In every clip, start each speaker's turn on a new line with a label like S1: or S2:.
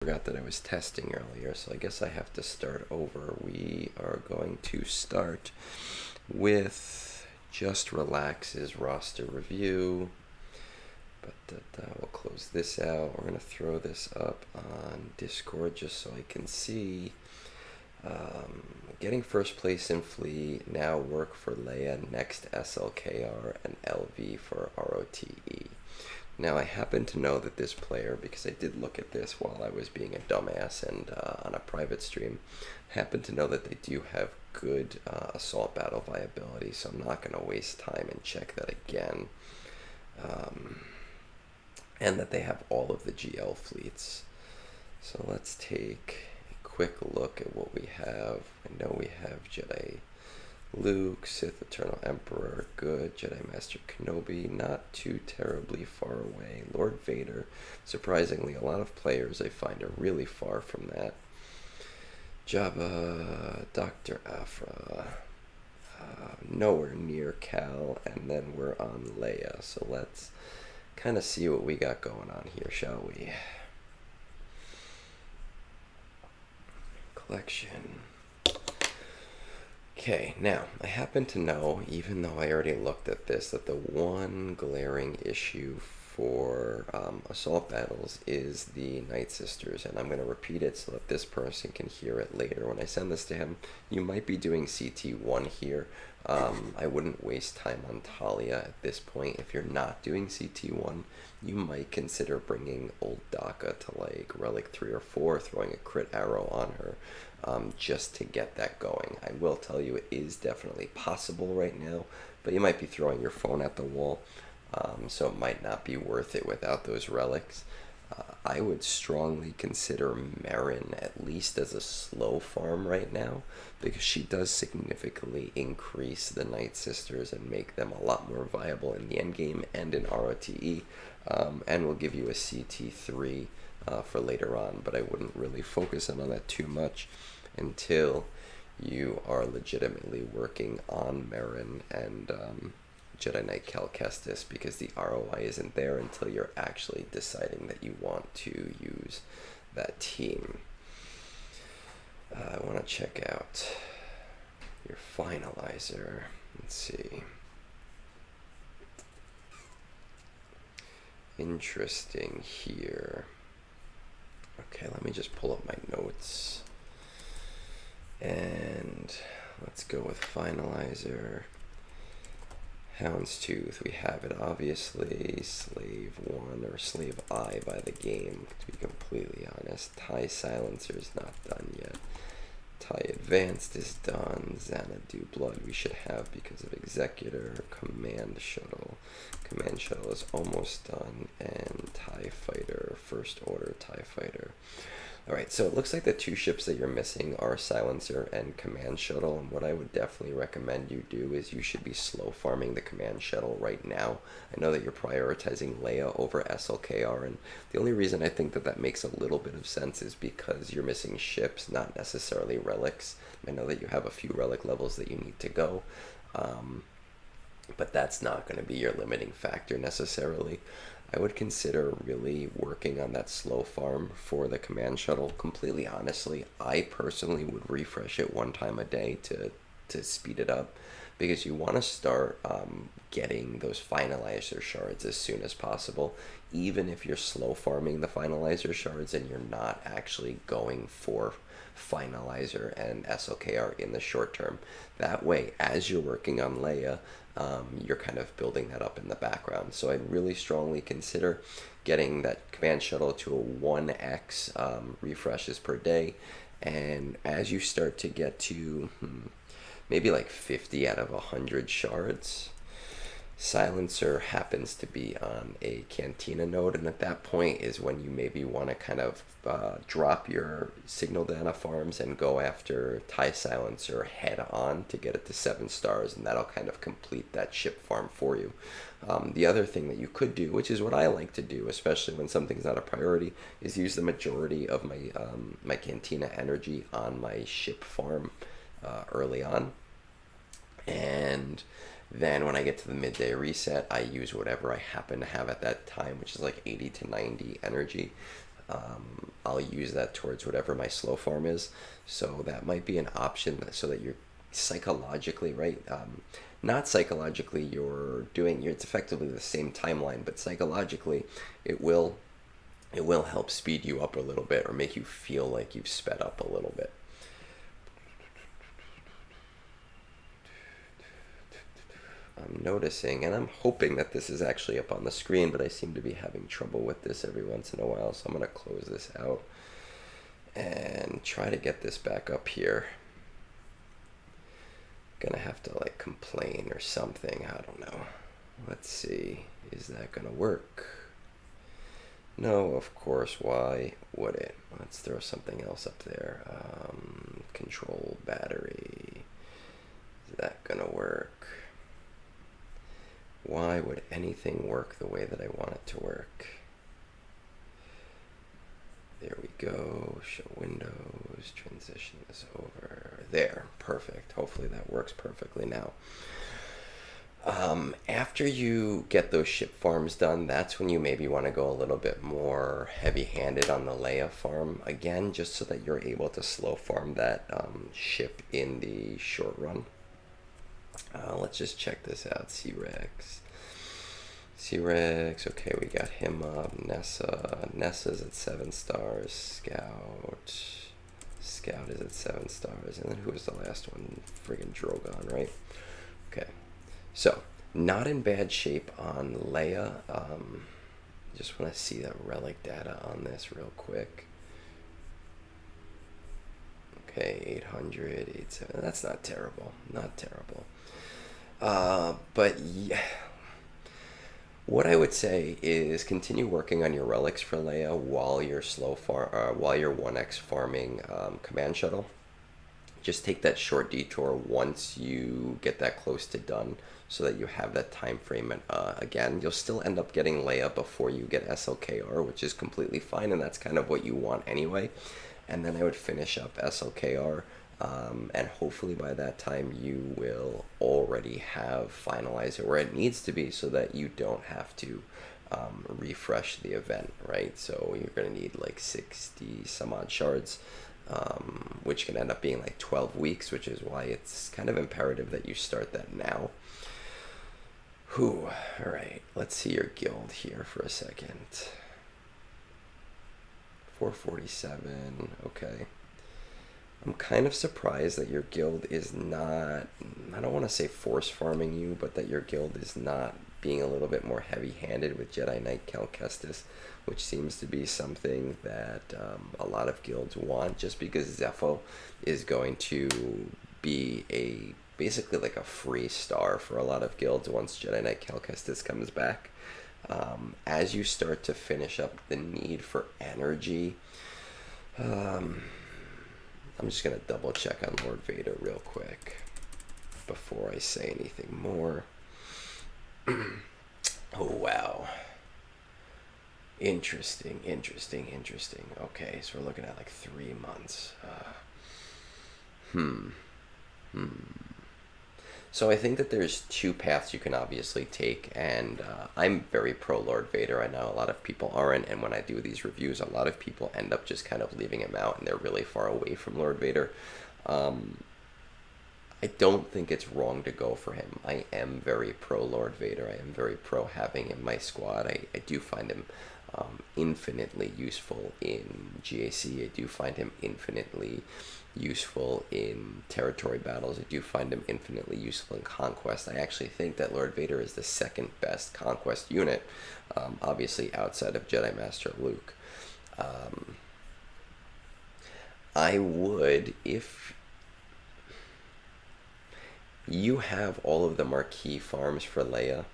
S1: Forgot that I was testing earlier, so I guess I have to start over. We are going to start with Just Relax's roster review. But we'll close this out. We're going to throw this up on Discord just so I can see. Getting first place in Flea, now work for Leia, next SLKR, and LV for ROTE. Now, I happen to know that this player, because I did look at this while I was being a dumbass and on a private stream, happen to know that they do have good assault battle viability, so I'm not going to waste time and check that again. And that they have all of the GL fleets. So let's take a quick look at what we have. I know we have Jedi Luke, Sith Eternal Emperor, good. Jedi Master Kenobi, not too terribly far away. Lord Vader, surprisingly, a lot of players I find are really far from that. Jabba, Dr. Afra, nowhere near Cal, and then we're on Leia. So let's kind of see what we got going on here, shall we? Collection. Okay, now, I happen to know, even though I already looked at this, that the one glaring issue for assault battles is the Night Sisters, and I'm going to repeat it so that this person can hear it later. When I send this to him, you might be doing CT1 here. I wouldn't waste time on Talia at this point. If you're not doing CT1, you might consider bringing old Daka to like Relic 3 or 4, throwing a crit arrow on her. Just to get that going. I will tell you it is definitely possible right now, but you might be throwing your phone at the wall, so it might not be worth it without those relics. I would strongly consider Marin at least as a slow farm right now, because she does significantly increase the Night Sisters and make them a lot more viable in the endgame and in ROTE, and will give you a CT3 for later on, but I wouldn't really focus on that too much until you are legitimately working on Marin and Jedi Knight Cal Kestis, because the ROI isn't there until you're actually deciding that you want to use that team. I want to check out your finalizer. Let's see. Interesting here. Okay, let me just pull up my notes. And let's go with finalizer. Houndstooth, we have it obviously. Slave 1 or Slave I by the game, to be completely honest. TIE Silencer is not done yet. TIE Advanced is done. Xanadu Blood we should have because of Executor. Command Shuttle. Command Shuttle is almost done. And TIE Fighter, First Order TIE Fighter. Alright, so it looks like the two ships that you're missing are Silencer and Command Shuttle, and what I would definitely recommend you do is you should be slow farming the Command Shuttle right now. I know that you're prioritizing Leia over SLKR, and the only reason I think that that makes a little bit of sense is because you're missing ships, not necessarily relics. I know that you have a few relic levels that you need to go, but that's not going to be your limiting factor necessarily. I would consider really working on that slow farm for the Command Shuttle. Completely honestly, I personally would refresh it one time a day to speed it up, because you want to start getting those finalizer shards as soon as possible, even if you're slow farming the finalizer shards and you're not actually going for finalizer and SLKR in the short term. That way, as you're working on Leia, you're kind of building that up in the background. So I'd really strongly consider getting that Command Shuttle to a 1x refreshes per day, and as you start to get to maybe like 50 out of 100 shards, Silencer happens to be on a Cantina node, and at that point is when you maybe want to kind of drop your Signal Dana farms and go after TIE Silencer head on to get it to 7 stars, and that'll kind of complete that ship farm for you. The other thing that you could do, which is what I like to do, especially when something's not a priority, is use the majority of my my Cantina energy on my ship farm early on, and then when I get to the midday reset, I use whatever I happen to have at that time, which is like 80 to 90 energy. I'll use that towards whatever my slow farm is. So that might be an option so that you're psychologically, right? Not psychologically, it's effectively the same timeline, but psychologically, it will help speed you up a little bit or make you feel like you've sped up a little bit. I'm noticing, and I'm hoping that this is actually up on the screen, but I seem to be having trouble with this every once in a while, so I'm going to close this out and try to get this back up here. Gonna have to like complain or something, I don't know. Let's see, is that gonna work? No, of course, why would it? Let's throw something else up there. Control battery, is that gonna work? Why would anything work the way that I want it to work? There we go, show windows, transition is over. There, perfect. Hopefully that works perfectly now. After you get those ship farms done, that's when you maybe want to go a little bit more heavy-handed on the Leia farm. Again, just so that you're able to slow farm that ship in the short run. Let's just check this out, C-Rex. C-Rex, okay, we got him up. Nessa's at 7 stars. Scout is at 7 stars. And then who was the last one? Friggin' Drogon, right? Okay, so not in bad shape on Leia. Just want to see the relic data on this real quick. Okay, 800, 87. That's not terrible. Not terrible. But yeah. What I would say is continue working on your relics for Leia while you're while you're 1x farming command shuttle. Just take that short detour once you get that close to done, so that you have that time frame. Again, you'll still end up getting Leia before you get SLKR, which is completely fine, and that's kind of what you want anyway. And then I would finish up SLKR. And hopefully by that time you will already have finalized it where it needs to be, so that you don't have to refresh the event, right? So you're going to need like 60 some odd shards, which can end up being like 12 weeks, which is why it's kind of imperative that you start that now. Whew. All right, let's see your guild here for a second. 447, okay. I'm kind of surprised that your guild is not, I don't want to say force farming you, but that your guild is not being a little bit more heavy-handed with Jedi Knight Cal Kestis, which seems to be something that a lot of guilds want, just because Zepho is going to be basically like a free star for a lot of guilds once Jedi Knight Cal Kestis comes back. As you start to finish up the need for energy, I'm just going to double check on Lord Vader real quick before I say anything more. Oh, wow. Interesting. Okay, so we're looking at like 3 months. So I think that there's 2 paths you can obviously take, and I'm very pro Lord Vader. I know a lot of people aren't, and when I do these reviews, a lot of people end up just kind of leaving him out, and they're really far away from Lord Vader. I don't think it's wrong to go for him. I am very pro Lord Vader. I am very pro having him in my squad. I do find him infinitely useful in GAC. I do find him infinitely useful in territory battles. I do find him infinitely useful in conquest. I actually think that Lord Vader is the second best conquest unit, obviously outside of Jedi Master Luke. I would, if you have all of the marquee farms for Leia,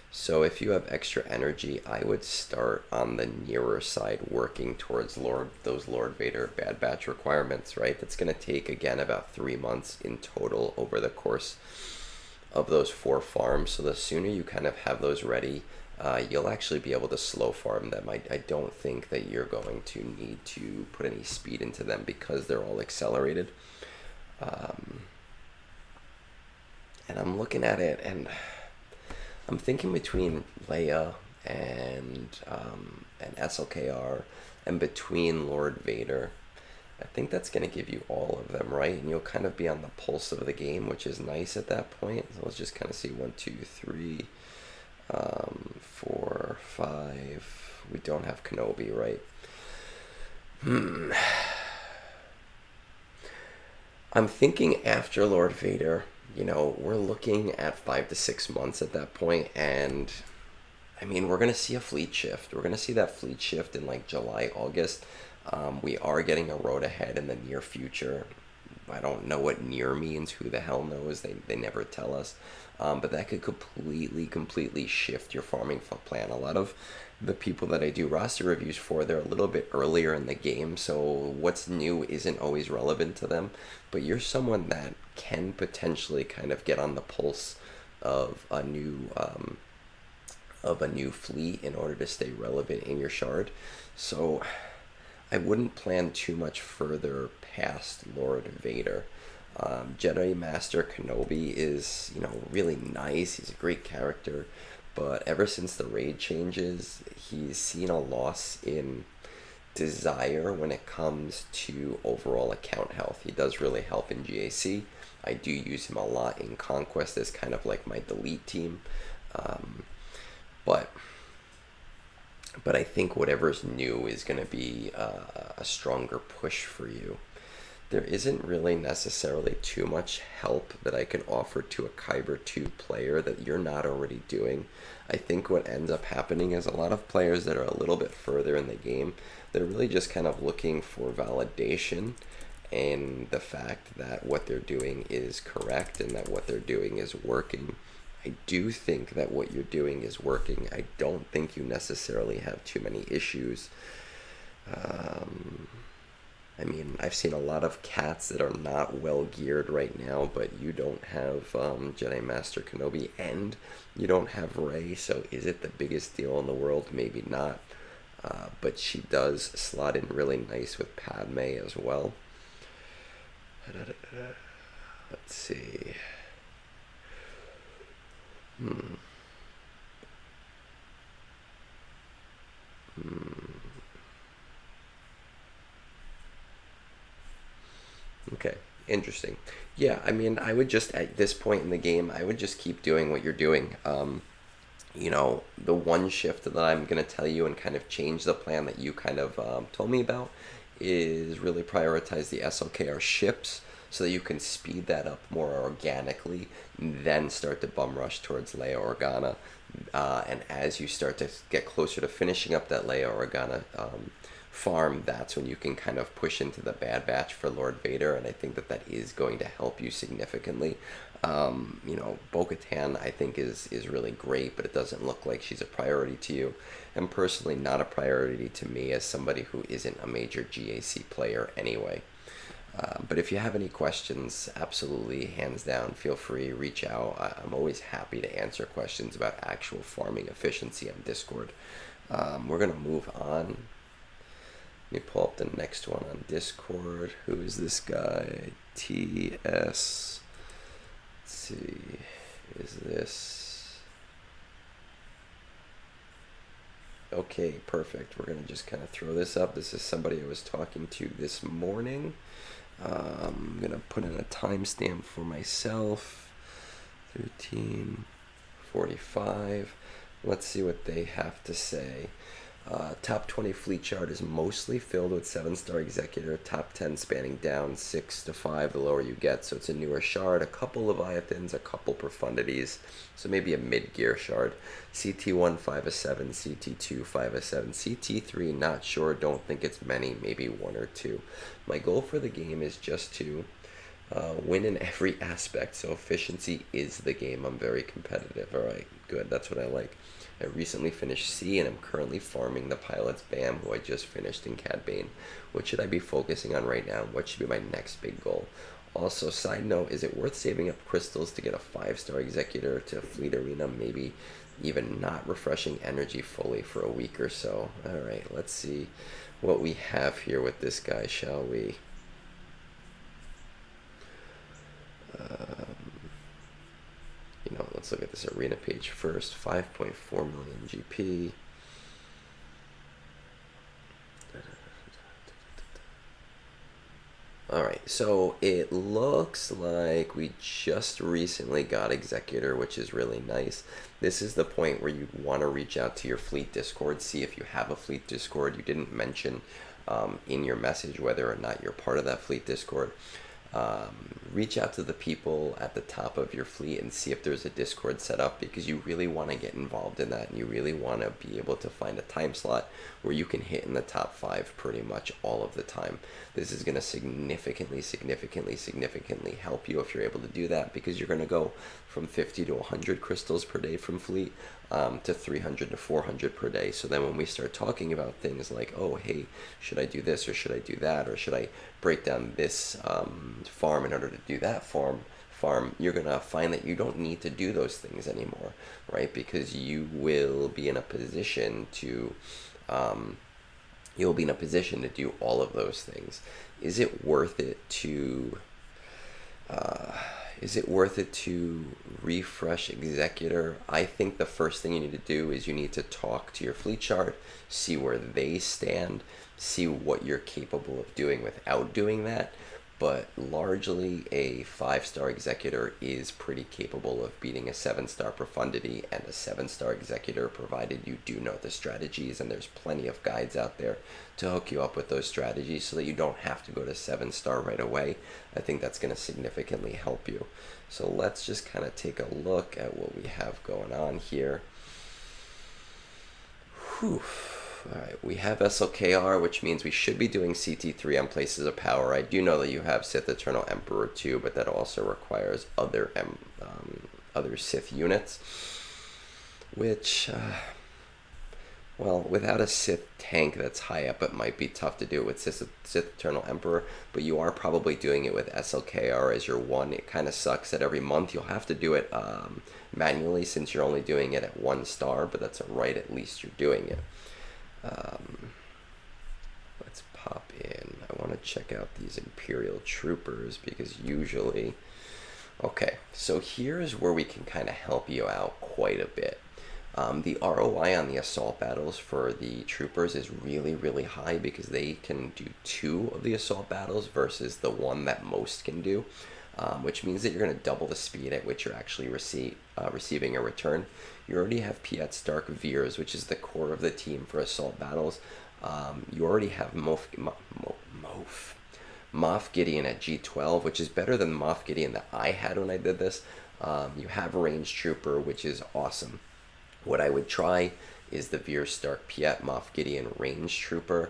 S1: so if you have extra energy, I would start on the nearer side working towards those Lord Vader Bad Batch requirements, right? That's going to take, again, about 3 months in total over the course of those 4 farms. So the sooner you kind of have those ready, you'll actually be able to slow farm them. I don't think that you're going to need to put any speed into them because they're all accelerated. And I'm looking at it, and I'm thinking between Leia and SLKR and between Lord Vader. I think that's going to give you all of them, right? And you'll kind of be on the pulse of the game, which is nice at that point. So let's just kind of see 1, 2, 3, 4, 5. We don't have Kenobi, right? I'm thinking after Lord Vader, we're looking at 5 to 6 months at that point, and I mean, we're going to see a fleet shift. We're going to see that fleet shift in like July, August. We are getting a road ahead in the near future. I don't know what near means. Who the hell knows? They never tell us. But that could completely shift your farming plan. A lot of the people that I do roster reviews for, they're a little bit earlier in the game, so what's new isn't always relevant to them. But you're someone that can potentially kind of get on the pulse of a new fleet in order to stay relevant in your shard. So I wouldn't plan too much further past Lord Vader. Jedi Master Kenobi is, really nice. He's a great character, but ever since the raid changes, he's seen a loss in desire when it comes to overall account health. He does really help in GAC. I do use him a lot in Conquest as kind of like my delete team. But I think whatever's new is going to be a stronger push for you. There isn't really necessarily too much help that I can offer to a Kyber 2 player that you're not already doing. I think what ends up happening is a lot of players that are a little bit further in the game, they're really just kind of looking for validation and the fact that what they're doing is correct and that what they're doing is working. I do think that what you're doing is working. I don't think you necessarily have too many issues. I mean, I've seen a lot of cats that are not well geared right now, but you don't have Jedi Master Kenobi and you don't have Rey, so is it the biggest deal in the world? Maybe not. But she does slot in really nice with Padme as well. Let's see. Okay, interesting. Yeah, I mean, I would just, at this point in the game, I would just keep doing what you're doing. The one shift that I'm going to tell you and kind of change the plan that you kind of told me about is really prioritize the SLKR ships so that you can speed that up more organically, then start to bum rush towards Leia Organa. And as you start to get closer to finishing up that Leia Organa farm, that's when you can kind of push into the Bad Batch for Lord Vader, and I think that that is going to help you significantly. Bo-Katan I think is really great, but it doesn't look like she's a priority to you, and personally not a priority to me as somebody who isn't a major GAC player anyway. But if you have any questions, absolutely, hands down, feel free, reach out. I'm always happy to answer questions about actual farming efficiency on Discord. We're going to move on. Let me pull up the next one on Discord. Who is this guy? TS. Let's see. Is this? Okay, perfect. We're going to just kind of throw this up. This is somebody I was talking to this morning. I'm going to put in a timestamp for myself. 13:45. Let's see what they have to say. Top 20 fleet chart is mostly filled with 7-star executor, top 10 spanning down 6 to 5 the lower you get, so it's a newer shard, a couple Leviathans, a couple Profundities, so maybe a mid-gear shard. CT1 5/7, CT2 5/7, CT3 not sure, don't think it's many, maybe 1 or 2. My goal for the game is just to win in every aspect, so efficiency is the game. I'm very competitive. Alright, good, that's what I like. I recently finished C and I'm currently farming the pilot's BAM, who I just finished in Cad Bane. What should I be focusing on right now? What should be my next big goal? Also, side note, is it worth saving up crystals to get a 5-star executor to Fleet Arena? Maybe even not refreshing energy fully for a week or so. Alright, let's see what we have here with this guy, shall we? Let's look at this arena page first. 5.4 million GP. Alright, so it looks like we just recently got Executor, which is really nice. This is the point where you want to reach out to your fleet Discord, see if you have a fleet Discord. You didn't mention in your message whether or not you're part of that fleet Discord. Reach out to the people at the top of your fleet and see if there's a Discord set up, because you really want to get involved in that, and you really want to be able to find a time slot where you can hit in the top 5 pretty much all of the time. This is going to significantly help you if you're able to do that, because you're going to go from 50 to 100 crystals per day from fleet to 300 to 400 per day. So then when we start talking about things like, oh, hey, should I do this or should I do that, or should I break down this farm in order to do that farm, you're going to find that you don't need to do those things anymore, right? Because you will be in a position to do all of those things. Is it worth it to refresh Executor? I think the first thing you need to do is you need to talk to your fleet chart, see where they stand, see what you're capable of doing without doing that. But largely a 5-star Executor is pretty capable of beating a 7-star Profundity and a 7-star Executor, provided you do know the strategies, and there's plenty of guides out there to hook you up with those strategies so that you don't have to go to 7-star right away. I think that's going to significantly help you. So let's just kind of take a look at what we have going on here. Whew. Alright, we have SLKR, which means we should be doing CT3 on Places of Power. I do know that you have Sith Eternal Emperor too, but that also requires other Sith units, which, well, without a Sith tank that's high up, it might be tough to do it with Sith Eternal Emperor, but you are probably doing it with SLKR as your one. It kind of sucks that every month you'll have to do it manually, since you're only doing it at 1 star, but that's alright, at least you're doing it. Let's pop in. I want to check out these Imperial Troopers, because usually... Okay, so here's where we can kind of help you out quite a bit. The ROI on the assault battles for the troopers is really high, because they can do 2 of the assault battles versus the 1 that most can do, which means that you're going to double the speed at which you're actually receiving a return. You already have Piet Stark Veers, which is the core of the team for assault battles. You already have Moff Gideon at G12, which is better than the Moff Gideon that I had when I did this. You have Range Trooper, which is awesome. What I would try is the Veer Stark Piet Moff Gideon Range Trooper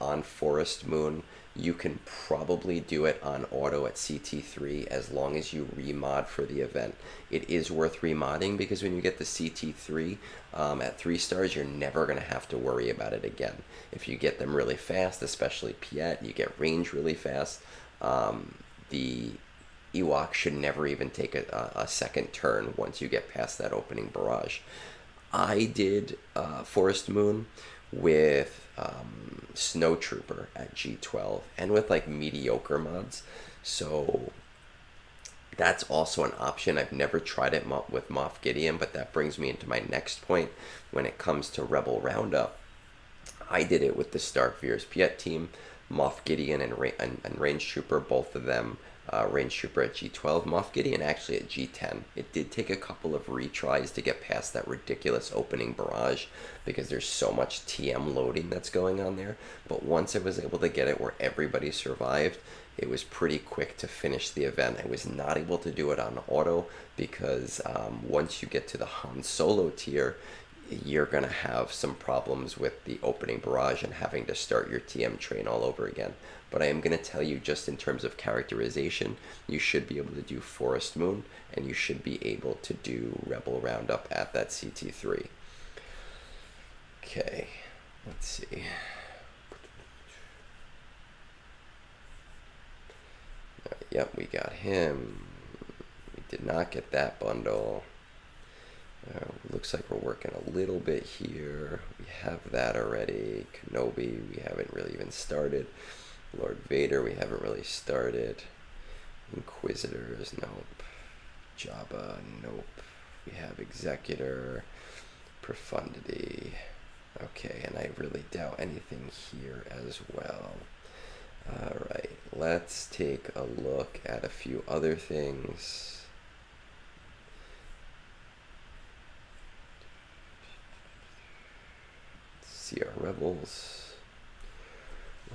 S1: on Forest Moon. You can probably do it on auto at CT3 as long as you remod for the event. It is worth remodding, because when you get the CT3 at 3 stars, you're never going to have to worry about it again. If you get them really fast, especially Piet, you get range really fast. The Ewok should never even take a second turn once you get past that opening barrage. I did Forest Moon with Snow Trooper at G12 and with like mediocre mods, so that's also an option. I've never tried it with Moff Gideon, but that brings me into my next point. When it comes to Rebel Roundup, I did it with the Stark Veers Piet team, Moff Gideon and Range Trooper, both of them Range Trooper at G12, Moff Gideon actually at G10. It did take a couple of retries to get past that ridiculous opening barrage, because there's so much TM loading that's going on there, but once I was able to get it where everybody survived, it was pretty quick to finish the event. I was not able to do it on auto, because once you get to the Han Solo tier, you're going to have some problems with the opening barrage and having to start your TM train all over again. But I am going to tell you, just in terms of characterization, you should be able to do Forest Moon, and you should be able to do Rebel Roundup at that CT3. Okay, let's see. Yep, we got him. We did not get that bundle. Looks like we're working a little bit here. We have that already. Kenobi, we haven't really even started. Lord Vader, we haven't really started. Inquisitors, nope. Jabba, nope. We have Executor, Profundity. Okay, and I really doubt anything here as well. Alright, let's take a look at a few other things. See our rebels.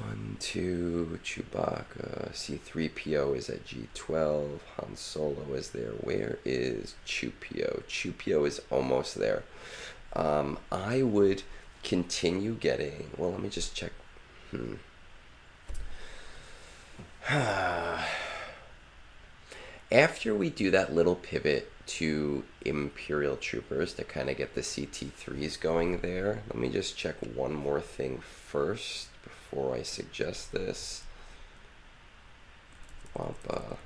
S1: 1, 2, Chewbacca. C-3PO is at G12. Han Solo is there. Where is Chewpio? Chewpio is almost there. I would continue getting... Well, let me just check. After we do that little pivot to Imperial Troopers to kind of get the CT3s going there, let me just check one more thing first before I suggest this. Wampa.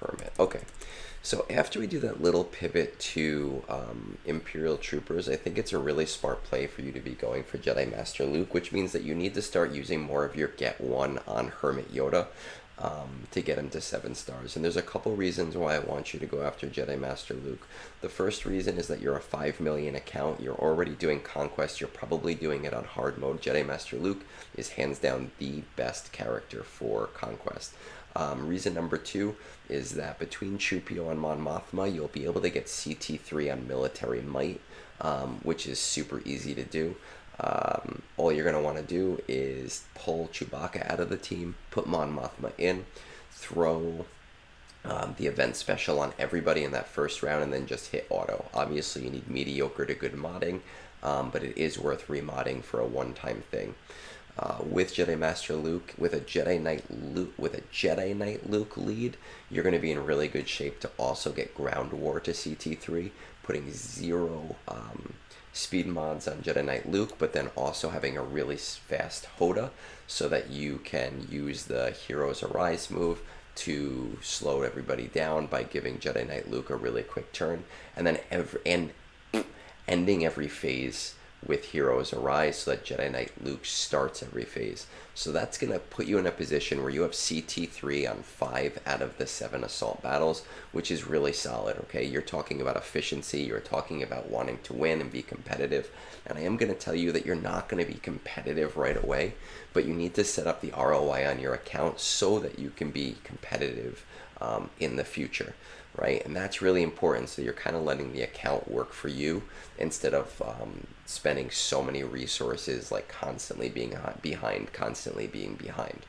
S1: Hermit. Okay. So after we do that little pivot to Imperial Troopers, I think it's a really smart play for you to be going for Jedi Master Luke, which means that you need to start using more of your Get 1 on Hermit Yoda to get him to 7 stars. And there's a couple reasons why I want you to go after Jedi Master Luke. The first reason is that you're a 5 million account. You're already doing Conquest. You're probably doing it on hard mode. Jedi Master Luke is hands down the best character for Conquest. Reason number 2 is that between Chewpio and Mon Mothma, you'll be able to get CT3 on Military Might, which is super easy to do. All you're going to want to do is pull Chewbacca out of the team, put Mon Mothma in, throw the event special on everybody in that first round, and then just hit auto. Obviously, you need mediocre to good modding, but it is worth remodding for a one-time thing. With Jedi Master Luke, with a Jedi Knight Luke lead, you're going to be in really good shape to also get Ground War to CT3, putting 0 speed mods on Jedi Knight Luke, but then also having a really fast Hoda so that you can use the Heroes Arise move to slow everybody down by giving Jedi Knight Luke a really quick turn, and then ending every phase with Heroes Arise so that Jedi Knight Luke starts every phase. So that's going to put you in a position where you have CT3 on 5 out of the 7 assault battles, which is really solid, okay? You're talking about efficiency, you're talking about wanting to win and be competitive, and I am going to tell you that you're not going to be competitive right away, but you need to set up the ROI on your account so that you can be competitive in the future, right? And that's really important, so you're kind of letting the account work for you instead of spending so many resources, like constantly being behind.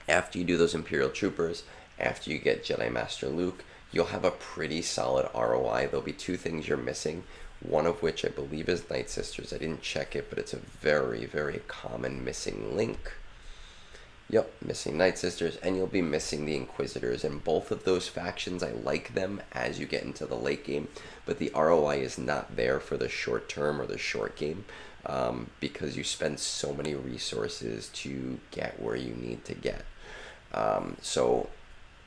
S1: After you do those Imperial Troopers, after you get Jedi Master Luke, you'll have a pretty solid ROI. There'll be 2 things you're missing, one of which I believe is Night Sisters. I didn't check it, but it's a very, very common missing link. Yep, missing Night Sisters, and you'll be missing the Inquisitors. And both of those factions, I like them as you get into the late game, but the ROI is not there for the short term or the short game because you spend so many resources to get where you need to get. So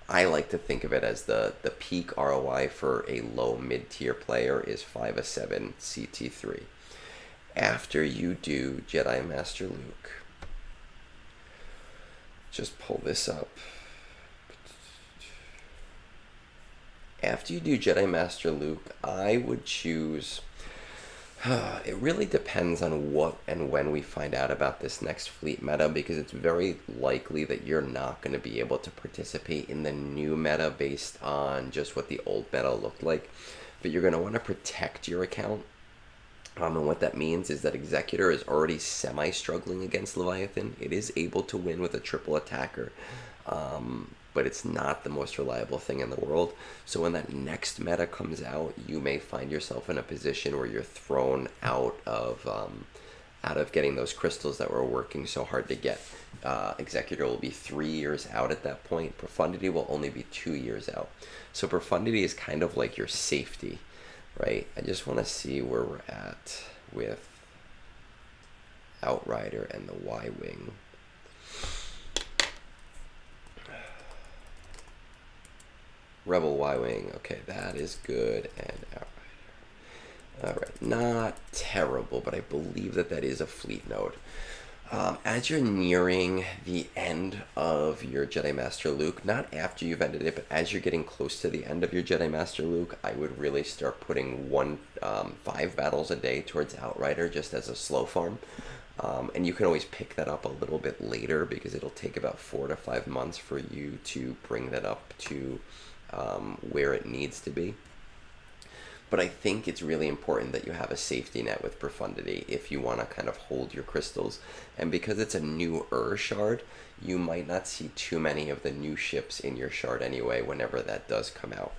S1: I like to think of it as the peak ROI for a low mid-tier player is 5 of 7 CT3. After you do Jedi Master Luke, just pull this up. After you do Jedi Master Luke, I would choose... it really depends on what and when we find out about this next fleet meta, because it's very likely that you're not going to be able to participate in the new meta based on just what the old meta looked like. But you're going to want to protect your account. And what that means is that Executor is already semi-struggling against Leviathan. It is able to win with a triple attacker, but it's not the most reliable thing in the world. So when that next meta comes out, you may find yourself in a position where you're thrown out of getting those crystals that we're working so hard to get. Executor will be 3 years out at that point. Profundity will only be 2 years out. So Profundity is kind of like your safety. Right, I just want to see where we're at with Outrider and the Y-Wing. Rebel Y-Wing, okay, that is good, and Outrider. Alright, not terrible, but I believe that is a fleet node. As you're nearing the end of your Jedi Master Luke, not after you've ended it, but as you're getting close to the end of your Jedi Master Luke, I would really start putting 5 battles a day towards Outrider just as a slow farm. And you can always pick that up a little bit later because it'll take about 4 to 5 months for you to bring that up to where it needs to be. But I think it's really important that you have a safety net with profundity if you want to kind of hold your crystals. And because it's a newer shard, you might not see too many of the new ships in your shard anyway whenever that does come out.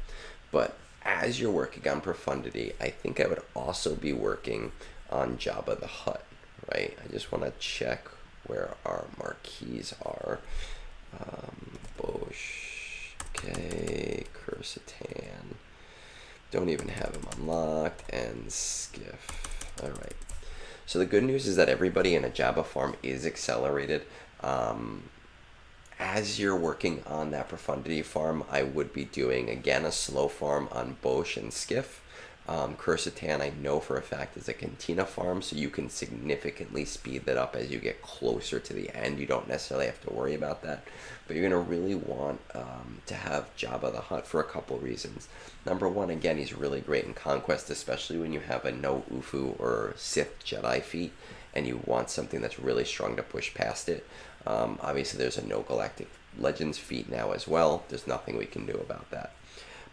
S1: But as you're working on profundity, I think I would also be working on Jabba the Hutt, right? I just want to check where our marquees are. Bosch, okay, Quercetan. Don't even have them unlocked, and Skiff. All right. So the good news is that everybody in a Jabba farm is accelerated. As you're working on that profundity farm, I would be doing, again, a slow farm on Bosch and Skiff. Quercetan, I know for a fact, is a Cantina farm, so you can significantly speed that up as you get closer to the end. You don't necessarily have to worry about that, but you're going to really want to have Jabba the Hutt for a couple reasons. Number one, again, he's really great in Conquest, especially when you have a no Ufu or Sith Jedi feat, and you want something that's really strong to push past it. Obviously, there's a no Galactic Legends feat now as well. There's nothing we can do about that.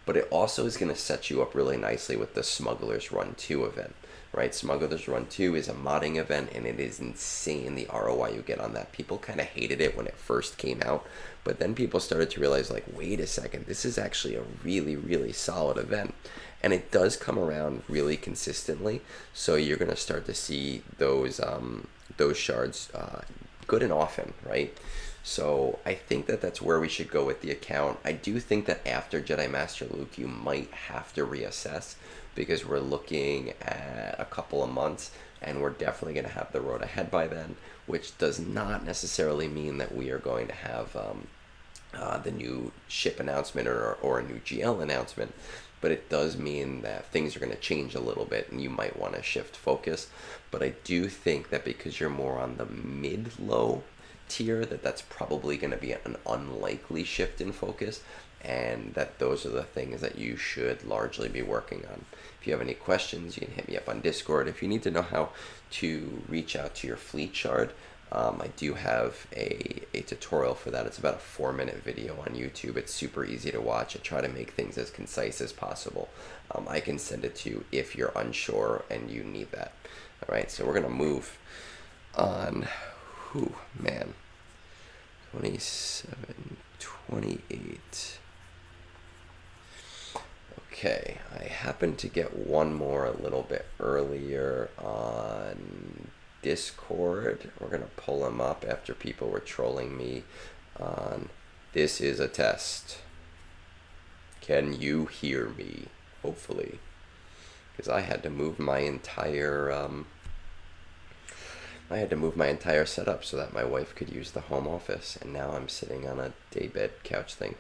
S1: But it also is going to set you up really nicely with the Smuggler's Run 2 event, right? Smuggler's Run 2 is a modding event, and it is insane the ROI you get on that. People kind of hated it when it first came out, but then people started to realize, like, wait a second, this is actually a really, really solid event. And it does come around really consistently, so you're going to start to see those shards good and often, right? So I think that that's where we should go with the account. I do think that after Jedi Master Luke, you might have to reassess because we're looking at a couple of months and we're definitely going to have the road ahead by then, which does not necessarily mean that we are going to have the new ship announcement or a new GL announcement, but it does mean that things are going to change a little bit and you might want to shift focus. But I do think that because you're more on the mid-low tier, that's probably going to be an unlikely shift in focus, and that those are the things that you should largely be working on. If you have any questions, you can hit me up on Discord. If you need to know how to reach out to your fleet shard, I do have a tutorial for that. It's about a 4-minute video on YouTube. It's super easy to watch. I try to make things as concise as possible. I can send it to you if you're unsure and you need that. All right, so we're going to move on. Whew, man. 27, 28. Okay, I happened to get one more a little bit earlier on Discord. We're going to pull him up after people were trolling me on This Is a Test. Can you hear me? Hopefully. Because I had to move my entire setup so that my wife could use the home office, and now I'm sitting on a daybed couch thing.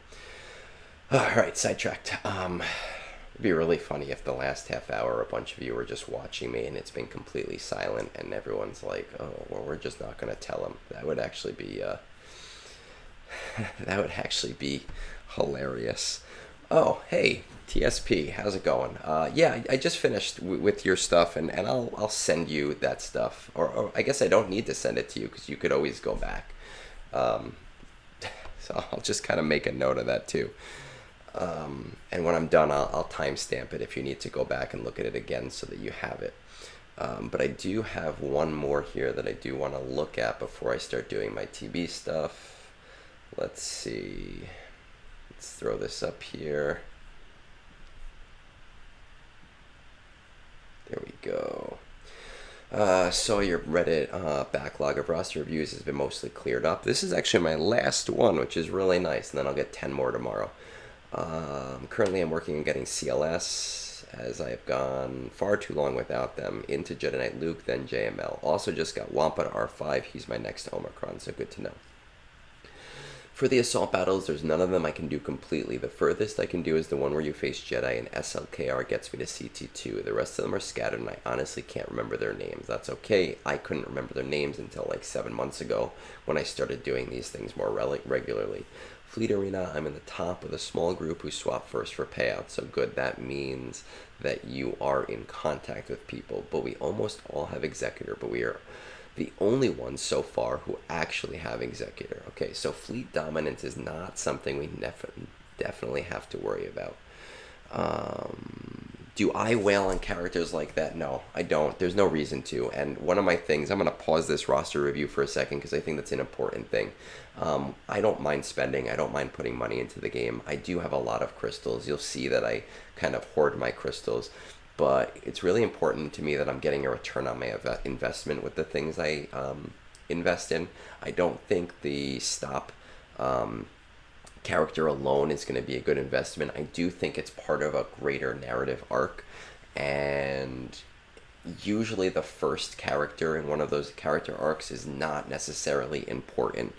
S1: Alright, sidetracked. It'd be really funny if the last half hour a bunch of you were just watching me and it's been completely silent and everyone's like, oh, well, we're just not going to tell them. That would actually be hilarious. Oh, hey, TSP, how's it going? Yeah, I just finished with your stuff, and I'll send you that stuff. Or I guess I don't need to send it to you because you could always go back. So I'll just kind of make a note of that too. And when I'm done, I'll timestamp it if you need to go back and look at it again so that you have it. But I do have one more here that I do want to look at before I start doing my TB stuff. Let's see. Let's throw this up here. There we go. So your Reddit backlog of roster reviews has been mostly cleared up. This is actually my last one, which is really nice, and then I'll get 10 more tomorrow. Currently I'm working on getting CLS, as I have gone far too long without them, into Jedi Knight Luke, then JML. Also just got Wampa to R5. He's my next Omicron, so good to know. For the assault battles, there's none of them I can do completely. The furthest I can do is the one where you face Jedi, and SLKR gets me to CT2. The rest of them are scattered, and I honestly can't remember their names. That's okay. I couldn't remember their names until like 7 months ago when I started doing these things more regularly. Fleet Arena, I'm in the top with a small group who swap first for payout, so good. That means that you are in contact with people, but we almost all have Executor, but we are the only ones so far who actually have Executor. Okay, so fleet dominance is not something we definitely have to worry about. Do I wail on characters like that? No, I don't. There's no reason to. And one of my things, I'm going to pause this roster review for a second because I think that's an important thing. I don't mind spending. I don't mind putting money into the game. I do have a lot of crystals. You'll see that I kind of hoard my crystals. But it's really important to me that I'm getting a return on my investment with the things I invest in. I don't think the stop character alone is going to be a good investment. I do think it's part of a greater narrative arc, and usually the first character in one of those character arcs is not necessarily important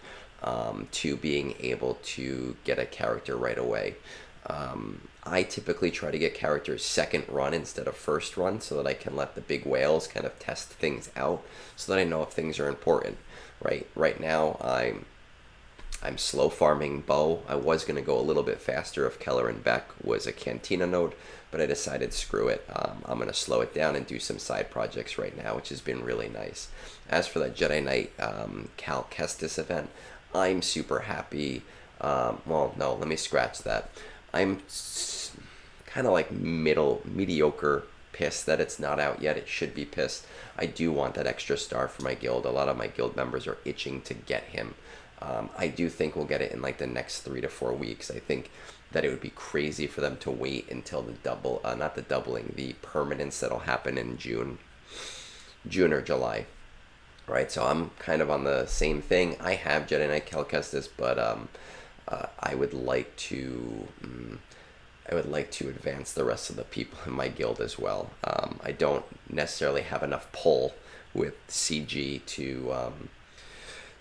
S1: to being able to get a character right away. I typically try to get characters second run instead of first run so that I can let the big whales kind of test things out so that I know if things are important. Right now I'm slow farming Bow. I was going to go a little bit faster if Keller and Beck was a Cantina node, but I decided screw it. I'm going to slow it down and do some side projects right now, which has been really nice. As for that Jedi Knight Cal Kestis event, I'm super happy. Well, no, let me scratch that. I'm kind of like mediocre pissed that it's not out yet. It should be pissed. I do want that extra star for my guild. A lot of my guild members are itching to get him. I do think we'll get it in like the next 3 to 4 weeks. I think that it would be crazy for them to wait until the the permanence that'll happen in June or July. Right, so I'm kind of on the same thing. I have Jedi Knight Cal Kestis, but I would like to advance the rest of the people in my guild as well. I don't necessarily have enough pull with CG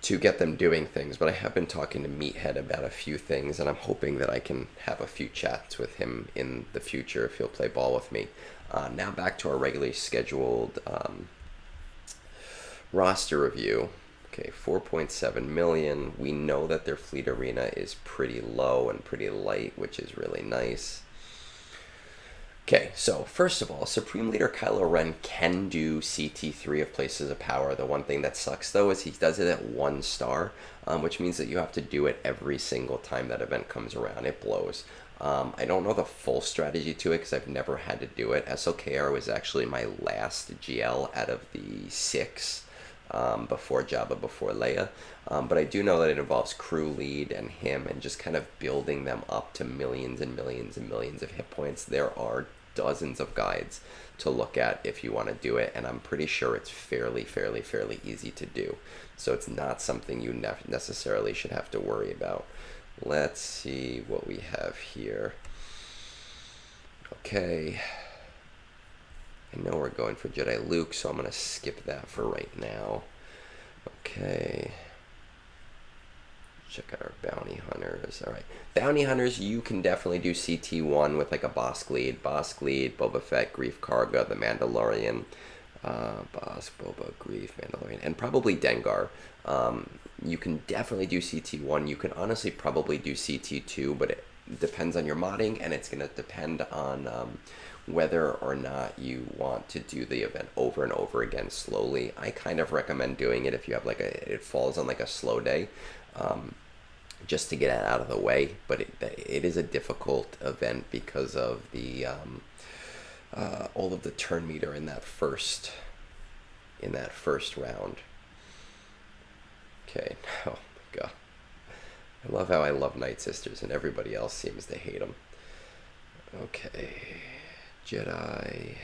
S1: to get them doing things, but I have been talking to Meathead about a few things, and I'm hoping that I can have a few chats with him in the future if he'll play ball with me. Now back to our regularly scheduled roster review. Okay, 4.7 million. We know that their fleet arena is pretty low and pretty light, which is really nice. Okay, so first of all, Supreme Leader Kylo Ren can do CT3 of Places of Power. The one thing that sucks, though, is he does it at 1 star, which means that you have to do it every single time that event comes around. It blows. I don't know the full strategy to it because I've never had to do it. SLKR was actually my last GL out of the 6 before Jabba, before Leia. But I do know that it involves crew lead and him and just kind of building them up to millions and millions and millions of hit points. There are dozens of guides to look at if you want to do it, and I'm pretty sure it's fairly easy to do. So it's not something you necessarily should have to worry about. Let's see what we have here. Okay. I know we're going for Jedi Luke, so I'm going to skip that for right now. Okay. Check out our bounty hunters. All right. Bounty hunters, you can definitely do CT1 with like a Bosk lead, Boba Fett, Grief Karga, the Mandalorian. Bosk, Boba, Grief, Mandalorian, and probably Dengar. You can definitely do CT1. You can honestly probably do CT2, but it depends on your modding, and it's going to depend on whether or not you want to do the event over and over again slowly. I kind of recommend doing it if you have like it falls on like a slow day, just to get it out of the way. But it is a difficult event because of the all of the turn meter in that first round. Okay, oh my god. I love how I love Night Sisters and everybody else seems to hate them. Okay, Jedi.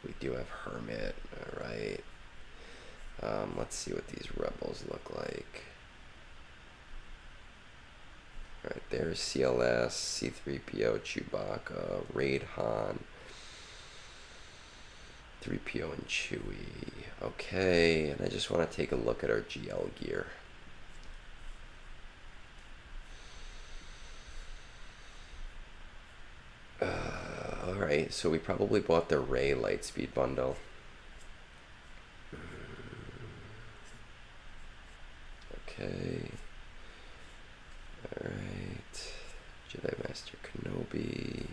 S1: We do have Hermit, alright. Let's see what these rebels look like. Alright, there's CLS, C-3PO, Chewbacca, Raid Han, 3PO and Chewie. Okay, and I just want to take a look at our GL gear. Alright, so we probably bought the Rey Lightspeed bundle. Okay. Alright. Jedi Master Kenobi.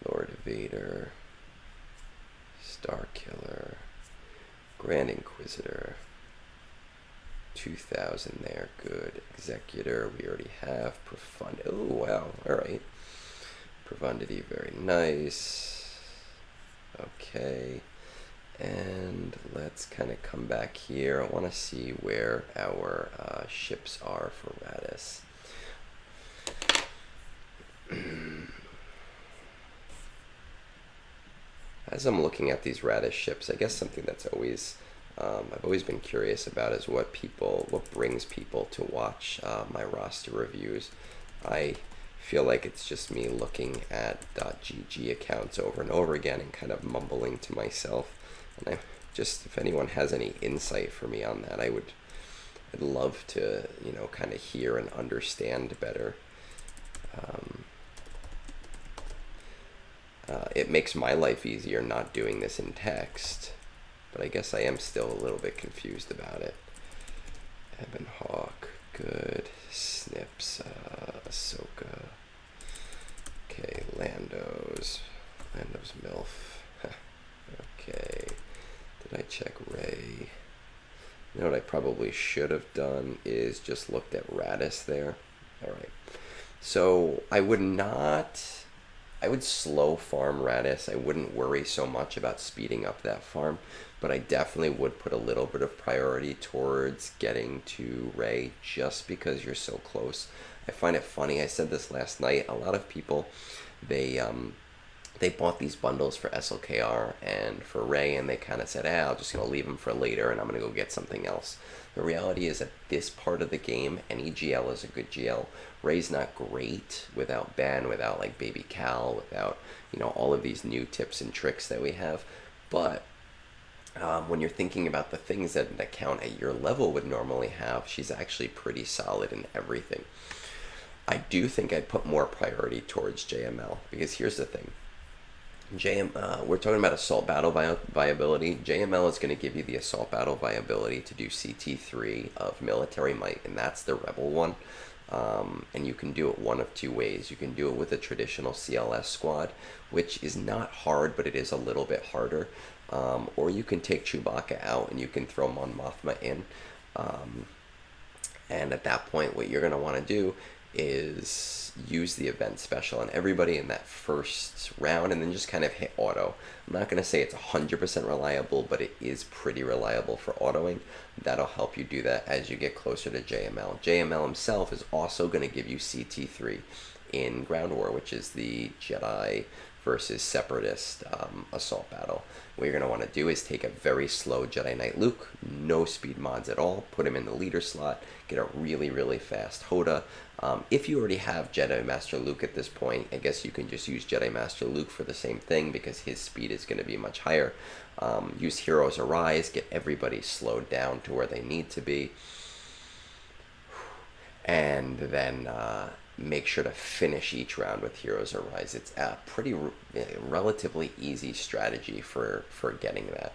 S1: Lord Vader. Star Killer. Grand Inquisitor. 2000 there, good. Executor, we already have. Profundity, oh wow, alright. Profundity, very nice. Okay, and let's kind of come back here. I want to see where our ships are for Radis. As I'm looking at these Radis ships, I guess something that's always I've always been curious about is what brings people to watch my roster reviews. I feel like it's just me looking at .gg accounts over and over again and kind of mumbling to myself. And if anyone has any insight for me on that, I'd love to, kind of hear and understand better. It makes my life easier not doing this in text, but I guess I am still a little bit confused about it. Ebon Hawk, good. Snips, Ahsoka. Okay, Lando's MILF. Okay, did I check Rey? You know what I probably should have done is just looked at Radis there. Alright, so I would slow farm Radis. I wouldn't worry so much about speeding up that farm, but I definitely would put a little bit of priority towards getting to Rey just because you're so close. I find it funny, I said this last night, a lot of people, they bought these bundles for SLKR and for Rey, and they kind of said, I'm just going to leave them for later and I'm going to go get something else. The reality is at this part of the game, any GL is a good GL. Rey's not great without Ben, without like Baby Cal, without, all of these new tips and tricks that we have. But when you're thinking about the things that an account at your level would normally have, she's actually pretty solid in everything. I do think I'd put more priority towards JML, because here's the thing. We're talking about assault battle viability. JML is going to give you the assault battle viability to do CT3 of military might, and that's the rebel one. And you can do it one of two ways. You can do it with a traditional CLS squad, which is not hard, but it is a little bit harder. Or you can take Chewbacca out and you can throw Mon Mothma in. And at that point, what you're going to want to do is use the event special on everybody in that first round and then just kind of hit auto. I'm not going to say it's 100% reliable, but it is pretty reliable for autoing. That'll help you do that as you get closer to JML. JML himself is also going to give you CT3 in Ground War, which is the Jedi versus Separatist assault battle. What you're going to want to do is take a very slow Jedi Knight Luke, no speed mods at all, put him in the leader slot, get a really, really fast Hoda. If you already have Jedi Master Luke at this point, I guess you can just use Jedi Master Luke for the same thing because his speed is going to be much higher. Use Heroes Arise, get everybody slowed down to where they need to be. And then make sure to finish each round with Heroes Arise. It's a pretty relatively easy strategy for getting that.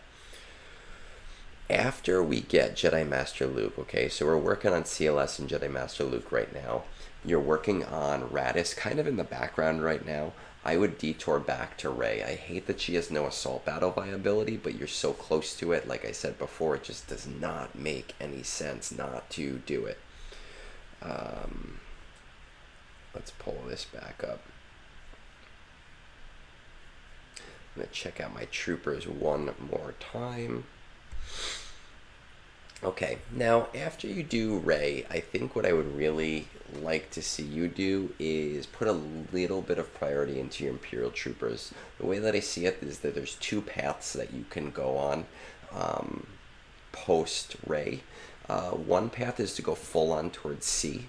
S1: After we get Jedi Master Luke, okay, so we're working on CLS and Jedi Master Luke right now. You're working on Radis kind of in the background right now. I would detour back to Rey. I hate that she has no assault battle viability, but you're so close to it. Like I said before, it just does not make any sense not to do it. Let's pull this back up. I'm going to check out my troopers one more time. Okay, now after you do Rey, I think what I would really like to see you do is put a little bit of priority into your Imperial troopers. The way that I see it is that there's two paths that you can go on post Rey. One path is to go full on towards C,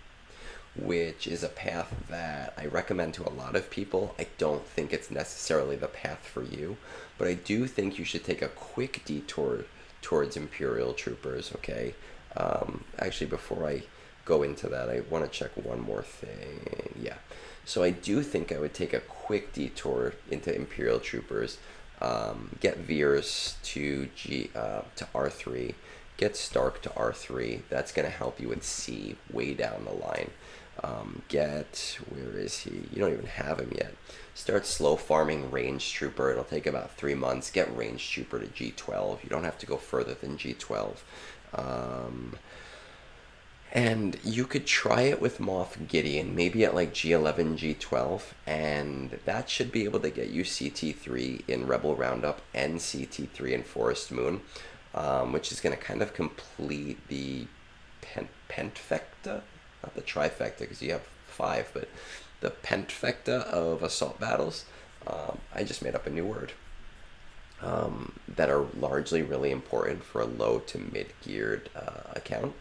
S1: which is a path that I recommend to a lot of people. I don't think it's necessarily the path for you, but I do think you should take a quick detour towards Imperial troopers, okay? Actually, before I go into that, I want to check one more thing. Yeah, so I do think I would take a quick detour into Imperial troopers, get Veers to R3, get Stark to R3. That's going to help you with C way down the line. Where is he? You don't even have him yet. Start slow farming Range Trooper. It'll take about 3 months. Get Range Trooper to G12. You don't have to go further than G12. And you could try it with Moff Gideon, maybe at like G11, G12, and that should be able to get you CT3 in Rebel Roundup and CT3 in Forest Moon, which is going to kind of complete the pentfecta, not the trifecta because you have 5, but the pentfecta of assault battles. I just made up a new word. That are largely really important for a low to mid-geared account.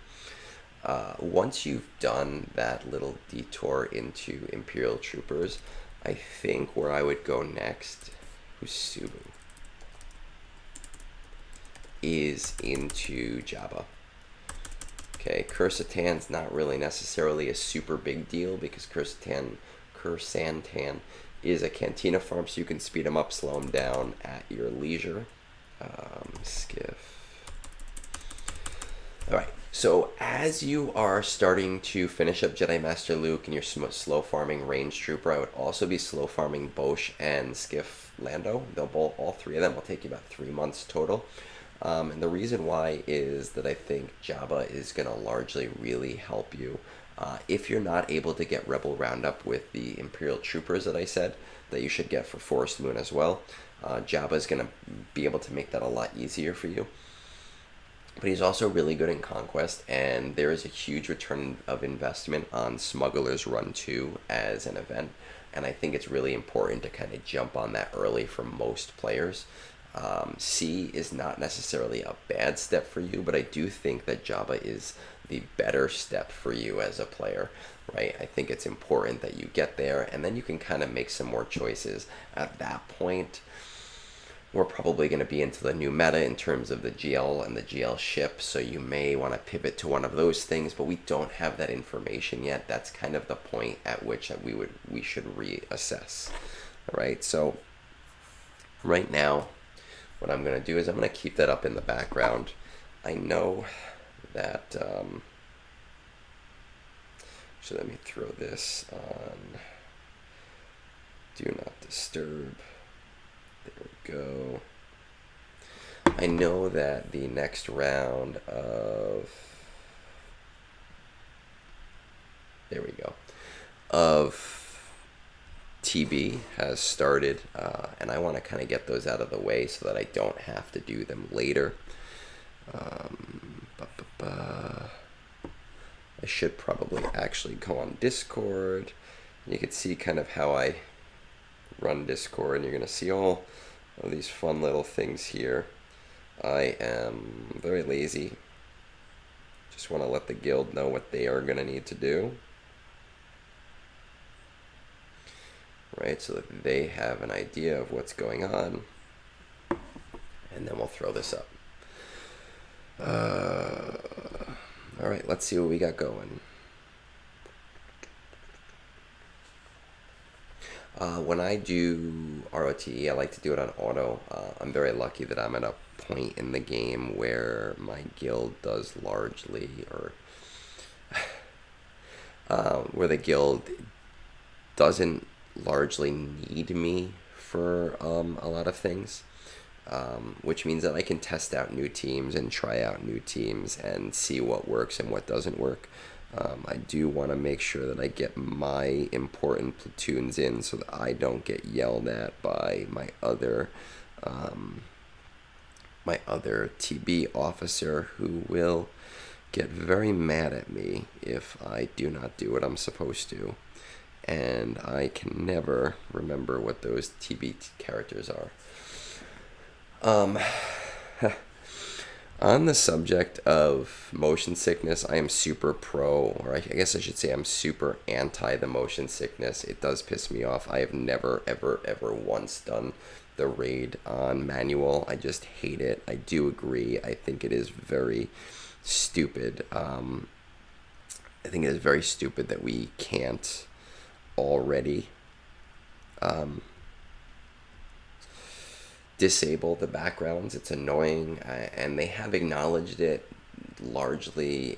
S1: Once you've done that little detour into Imperial Troopers, I think where I would go next, Husubu, is into Jabba. Okay, Kursatan's not really necessarily a super big deal because Kursantan is a Cantina farm, so you can speed them up, slow them down at your leisure. Skiff. Alright, so as you are starting to finish up Jedi Master Luke and you're slow farming Range Trooper, I would also be slow farming Bosch and Skiff Lando. All 3 of them will take you about 3 months total. And the reason why is that I think Jabba is going to largely really help you. If you're not able to get Rebel Roundup with the Imperial Troopers that I said, that you should get for Forest Moon as well, Jabba is going to be able to make that a lot easier for you. But he's also really good in Conquest, and there is a huge return of investment on Smuggler's Run 2 as an event, and I think it's really important to kind of jump on that early for most players. C is not necessarily a bad step for you, but I do think that Jabba is the better step for you as a player, right? I think it's important that you get there, and then you can kind of make some more choices. At that point, we're probably going to be into the new meta in terms of the GL and the GL ship, so you may want to pivot to one of those things, but we don't have that information yet. That's kind of the point at which we should reassess. All right, so right now, what I'm going to do is I'm going to keep that up in the background. I know that, so let me throw this on Do Not Disturb. There we go. I know that the next round of, there we go, of TB has started, and I want to kind of get those out of the way so that I don't have to do them later. I should probably actually go on Discord. You can see kind of how I run Discord, and you're going to see all of these fun little things here. I am very lazy. Just want to let the guild know what they are going to need to do. Right, so that they have an idea of what's going on. And then we'll throw this up. Alright, let's see what we got going. When I do ROTE, I like to do it on auto. I'm very lucky that I'm at a point in the game where my guild does largely, or where the guild doesn't largely need me for a lot of things, which means that I can test out new teams and try out new teams and see what works and what doesn't work. I do want to make sure that I get my important platoons in so that I don't get yelled at by my other TB officer, who will get very mad at me if I do not do what I'm supposed to. And I can never remember what those TB characters are. On the subject of motion sickness, I am super pro, or I guess I should say I'm super anti the motion sickness. It does piss me off. I have never, ever, ever once done the raid on manual. I just hate it. I do agree. I think it is very stupid. I think it is very stupid that we can't already disable the backgrounds. It's annoying, and they have acknowledged it largely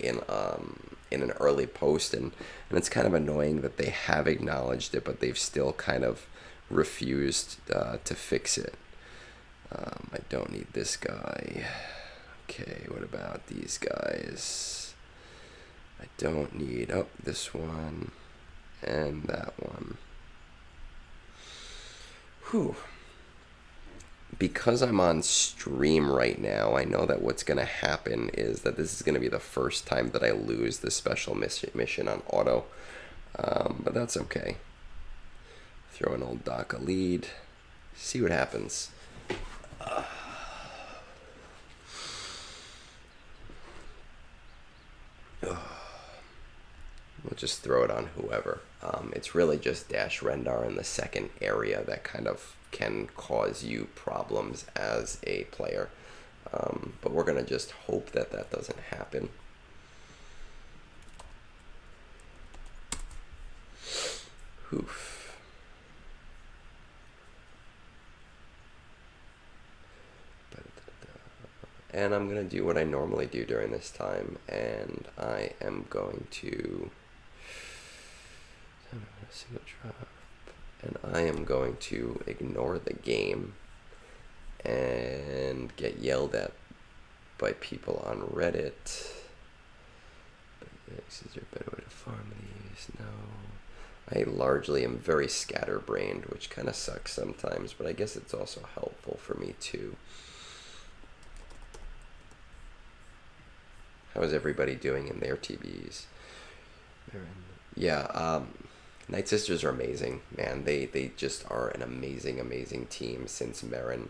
S1: in in an early post, and it's kind of annoying that they have acknowledged it, but they've still kind of refused to fix it. I don't need this guy. Okay, what about these guys? I don't need, oh, this one and that one. Whew. Because I'm on stream right now, I know that what's going to happen is that this is going to be the first time that I lose the special mission on auto. But that's okay. Throw an old Daka lead. See what happens. We'll just throw it on whoever. It's really just Dash Rendar in the second area that kind of can cause you problems as a player. But we're going to just hope that that doesn't happen. Oof. And I'm going to do what I normally do during this time, and I am going to single drop, and I am going to ignore the game and get yelled at by people on Reddit. Is there a better way to farm these? No. I largely am very scatterbrained, which kind of sucks sometimes, but I guess it's also helpful for me too. How is everybody doing in their TBs? Yeah, Night Sisters are amazing, man. They just are an amazing team since Marin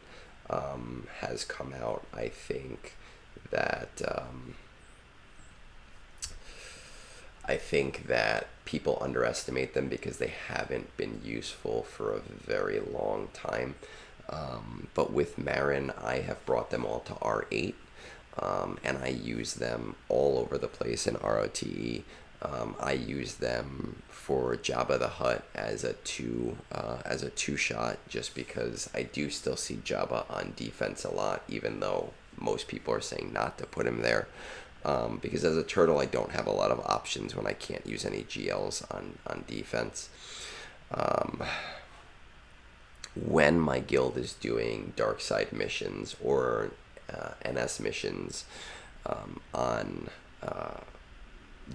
S1: has come out. I think that people underestimate them because they haven't been useful for a very long time. But with Marin, I have brought them all to R8. And I use them all over the place in ROTE. I use them for Jabba the Hutt as a two shot, just because I do still see Jabba on defense a lot, even though most people are saying not to put him there. Because as a turtle, I don't have a lot of options when I can't use any GLs on defense. When my guild is doing dark side missions or NS missions on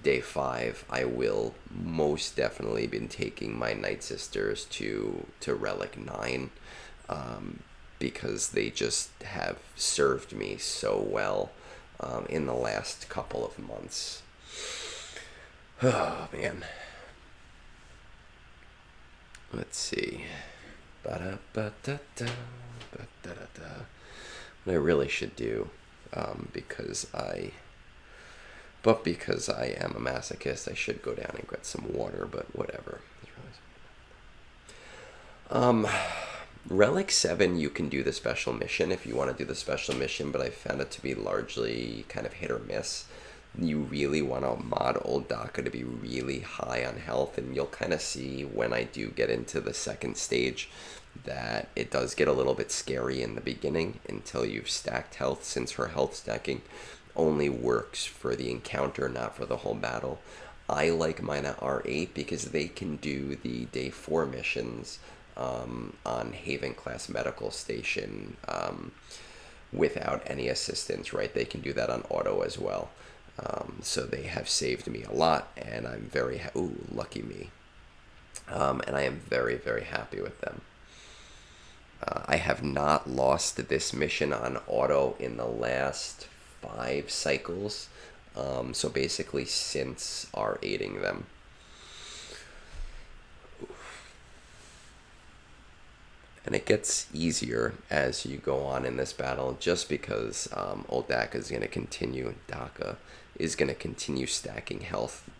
S1: day 5, I will most definitely be taking my Night Sisters to Relic 9, because they just have served me so well in the last couple of months. Oh man. Let's see. Ba-da-ba-da-da, ba-da-da-da. What I really should do, because I am a masochist, I should go down and get some water, but whatever. Relic 7, you can do the special mission if you want to do the special mission, but I found it to be largely kind of hit or miss. You really want to mod old Daka to be really high on health, and you'll kind of see when I do get into the second stage that it does get a little bit scary in the beginning until you've stacked health, since her health stacking only works for the encounter, not for the whole battle. I like mine at R8 because they can do the day 4 missions on Haven class medical station without any assistance, right? They can do that on auto as well. So they have saved me a lot, and I'm very lucky me. And I am very happy with them. I have not lost this mission on auto in the last 5 cycles. So basically since R8ing them. And it gets easier as you go on in this battle, just because old Daka is going to continue stacking health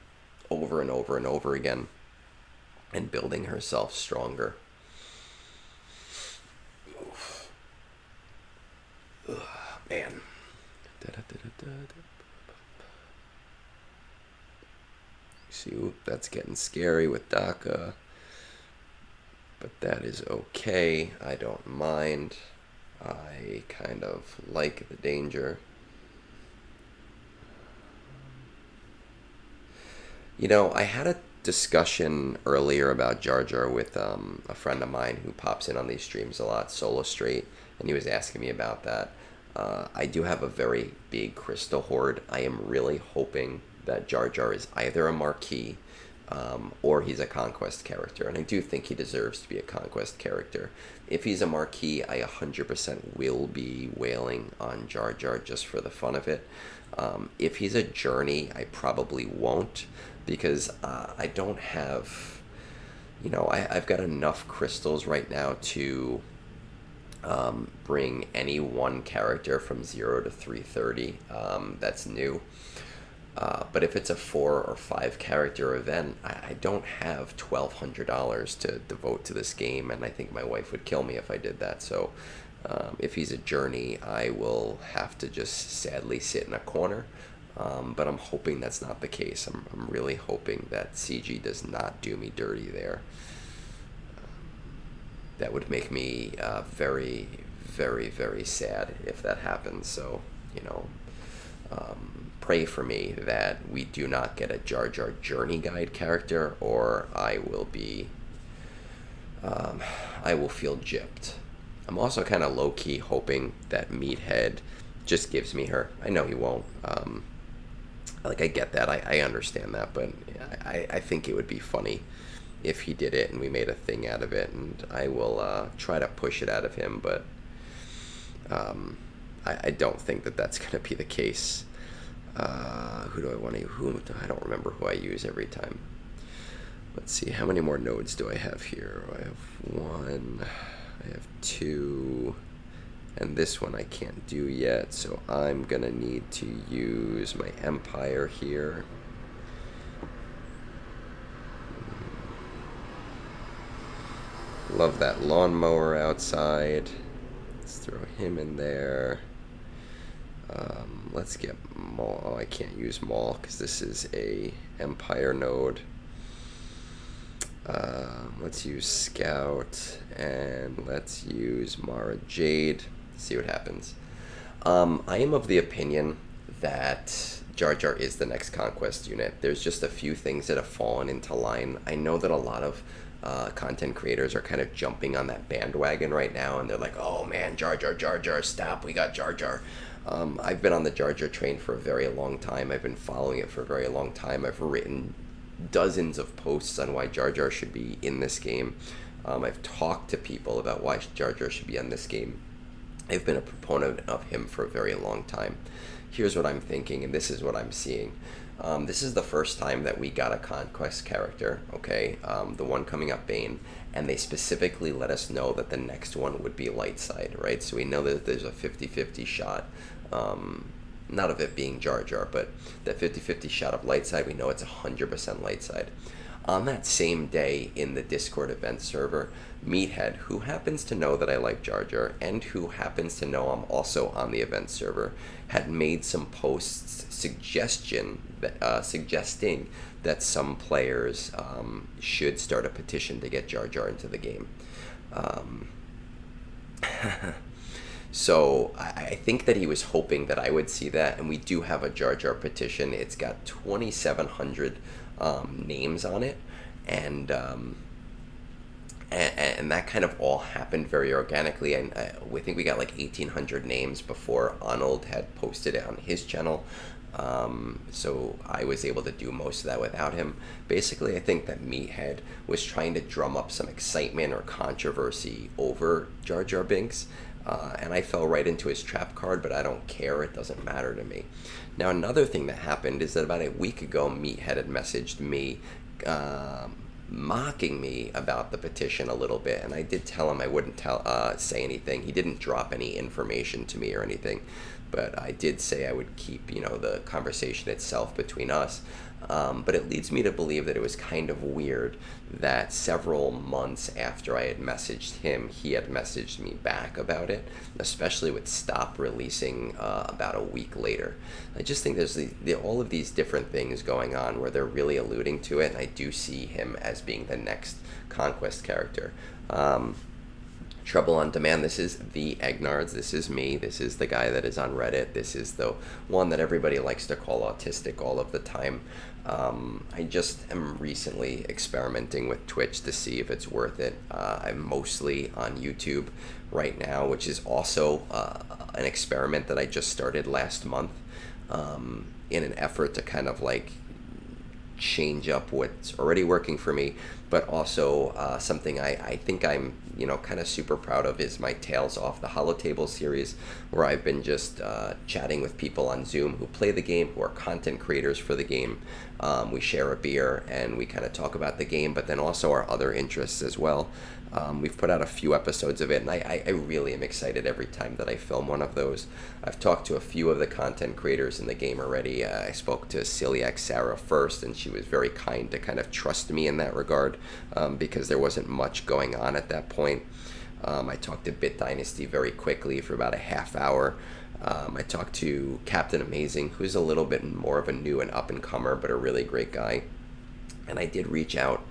S1: over and over and over again and building herself stronger. Ugh, man. See, that's getting scary with Daka. But that is okay. I don't mind. I kind of like the danger. I had a discussion earlier about Jar Jar with a friend of mine who pops in on these streams a lot, Solo Straight, and he was asking me about that. I do have a very big crystal hoard. I am really hoping that Jar Jar is either a marquee or he's a conquest character, and I do think he deserves to be a conquest character. If he's a marquee, I 100% will be wailing on Jar Jar just for the fun of it. If he's a journey, I probably won't, because I don't have, I've got enough crystals right now to bring any one character from 0 to 330 that's new. But if it's a 4 or 5 character event, I don't have $1,200 to devote to this game, and I think my wife would kill me if I did that. So if he's a journey, I will have to just sadly sit in a corner. But I'm hoping that's not the case. I'm really hoping that CG does not do me dirty there. That would make me very, very, very sad if that happens. So, pray for me that we do not get a Jar Jar Journey Guide character, or I will feel gypped. I'm also kind of low-key hoping that Meathead just gives me her. I know he won't. I get that. I understand that, but I think it would be funny if he did it and we made a thing out of it, and I will try to push it out of him, but I don't think that that's going to be the case. Who do I want to... I don't remember who I use every time. Let's see, how many more nodes do I have here? I have 1, I have 2, and this one I can't do yet, so I'm going to need to use my Empire here. Love that lawnmower outside. Let's throw him in there. Let's get Maul. Oh, I can't use Maul because this is a Empire node. Let's use Scout, and let's use Mara Jade. See what happens. I am of the opinion that Jar Jar is the next Conquest unit. There's just a few things that have fallen into line. I know that a lot of content creators are kind of jumping on that bandwagon right now, and they're like, oh man, Jar Jar, stop, we got Jar Jar. I've been on the Jar Jar train for a very long time. I've been following it for a very long time. I've written dozens of posts on why Jar Jar should be in this game. I've talked to people about why Jar Jar should be on this game. I've been a proponent of him for a very long time. Here's what I'm thinking, and this is what I'm seeing. This is the first time that we got a Conquest character, okay? The one coming up, Bane, and they specifically let us know that the next one would be light side, right? So we know that there's a 50-50 shot, not of it being Jar Jar, but that 50-50 shot of light side, we know it's 100% light side. On that same day in the Discord event server, Meathead, who happens to know that I like Jar Jar and who happens to know I'm also on the event server, had made some posts suggesting that some players should start a petition to get Jar Jar into the game. So I think that he was hoping that I would see that, and we do have a Jar Jar petition. It's got 2,700 names on it, and that kind of all happened very organically. And we think we got like 1,800 names before Arnold had posted it on his channel. So I was able to do most of that without him. Basically, I think that Meathead was trying to drum up some excitement or controversy over Jar Jar Binks. And I fell right into his trap card, but I don't care. It doesn't matter to me. Now, another thing that happened is that about a week ago, Meathead had messaged me mocking me about the petition a little bit, and I did tell him I wouldn't say anything. He didn't drop any information to me or anything, but I did say I would keep, the conversation itself between us. But it leads me to believe that it was kind of weird that several months after I had messaged him, he had messaged me back about it, especially with Stop releasing about a week later. I just think there's all of these different things going on where they're really alluding to it, and I do see him as being the next Conquest character. Trouble on Demand. This is the Egnards. This is me. This is the guy that is on Reddit. This is the one that everybody likes to call autistic all of the time. I just am recently experimenting with Twitch to see if it's worth it. I'm mostly on YouTube right now, which is also an experiment that I just started last month in an effort to kind of like change up what's already working for me, but also something I think I'm kind of super proud of is my Tales Off the Holotable series, where I've been just chatting with people on Zoom who play the game, who are content creators for the game. We share a beer and we kind of talk about the game, but then also our other interests as well. We've put out a few episodes of it, and I really am excited every time that I film one of those. I've talked to a few of the content creators in the game already. I spoke to Celiac Sarah first, and she was very kind to kind of trust me in that regard, because there wasn't much going on at that point. I talked to Bit Dynasty very quickly for about a half hour. I talked to Captain Amazing, who's a little bit more of a new and up-and-comer, but a really great guy. And I did reach out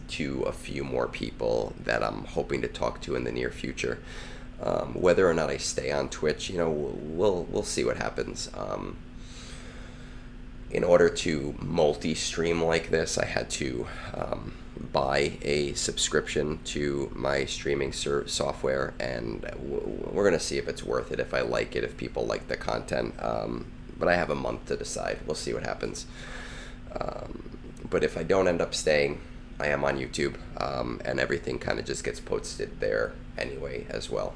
S1: to a few more people that I'm hoping to talk to in the near future. Whether or not I stay on Twitch, we'll see what happens. In order to multi-stream like this, I had to buy a subscription to my streaming software, and we're gonna see if it's worth it, if I like it, if people like the content. But I have a month to decide. We'll see what happens. But if I don't end up staying, I am on YouTube, and everything kind of just gets posted there anyway as well.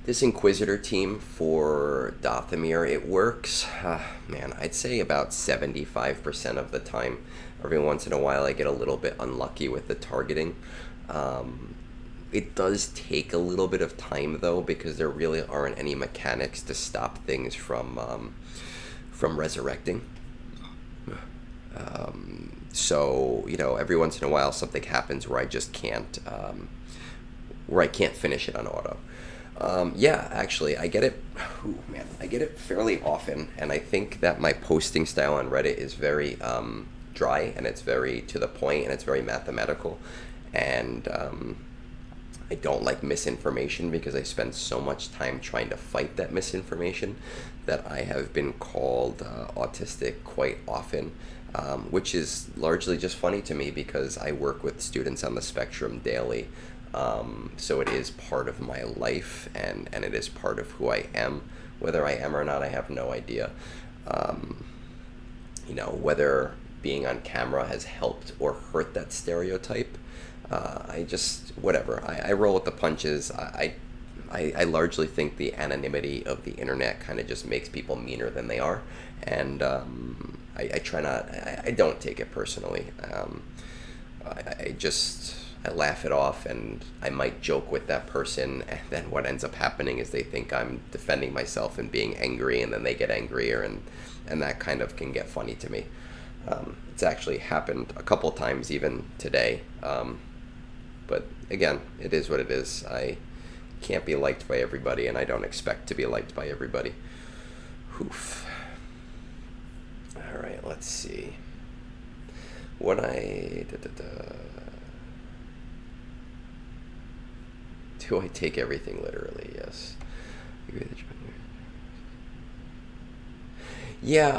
S1: This Inquisitor team for Dothamir, it works, man, I'd say about 75% of the time. Every once in a while I get a little bit unlucky with the targeting. It does take a little bit of time though, because there really aren't any mechanics to stop things from resurrecting. So every once in a while something happens where I just can't finish it on auto. Yeah, actually, I get it. I get it fairly often, and I think that my posting style on Reddit is very dry, and it's very to the point, and it's very mathematical, and I don't like misinformation because I spend so much time trying to fight that misinformation that I have been called autistic quite often, which is largely just funny to me because I work with students on the spectrum daily. So it is part of my life, and it is part of who I am. Whether I am or not, I have no idea. Whether being on camera has helped or hurt that stereotype, whatever. I roll with the punches. I largely think the anonymity of the internet kind of just makes people meaner than they are, and I try not. I don't take it personally. I laugh it off, and I might joke with that person, and then what ends up happening is they think I'm defending myself and being angry, and then they get angrier, and that kind of can get funny to me. It's actually happened a couple times even today, but again, it is what it is. I can't be liked by everybody, and I don't expect to be liked by everybody. Oof. All right, let's see. Do I take everything literally? Yes. Yeah,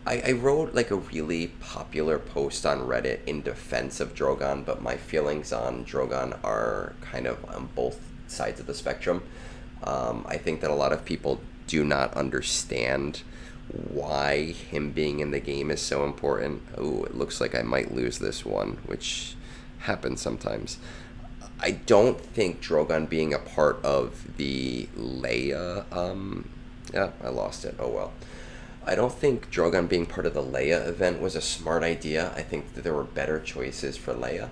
S1: I wrote like a really popular post on Reddit in defense of Drogon, but my feelings on Drogon are kind of on both sides of the spectrum. I think that a lot of people do not understand why him being in the game is so important. Oh, it looks like I might lose this one, which happens sometimes. I don't think Drogon being a part of the Leia, yeah, I lost it, oh well. I don't think Drogon being part of the Leia event was a smart idea. I think that there were better choices for Leia.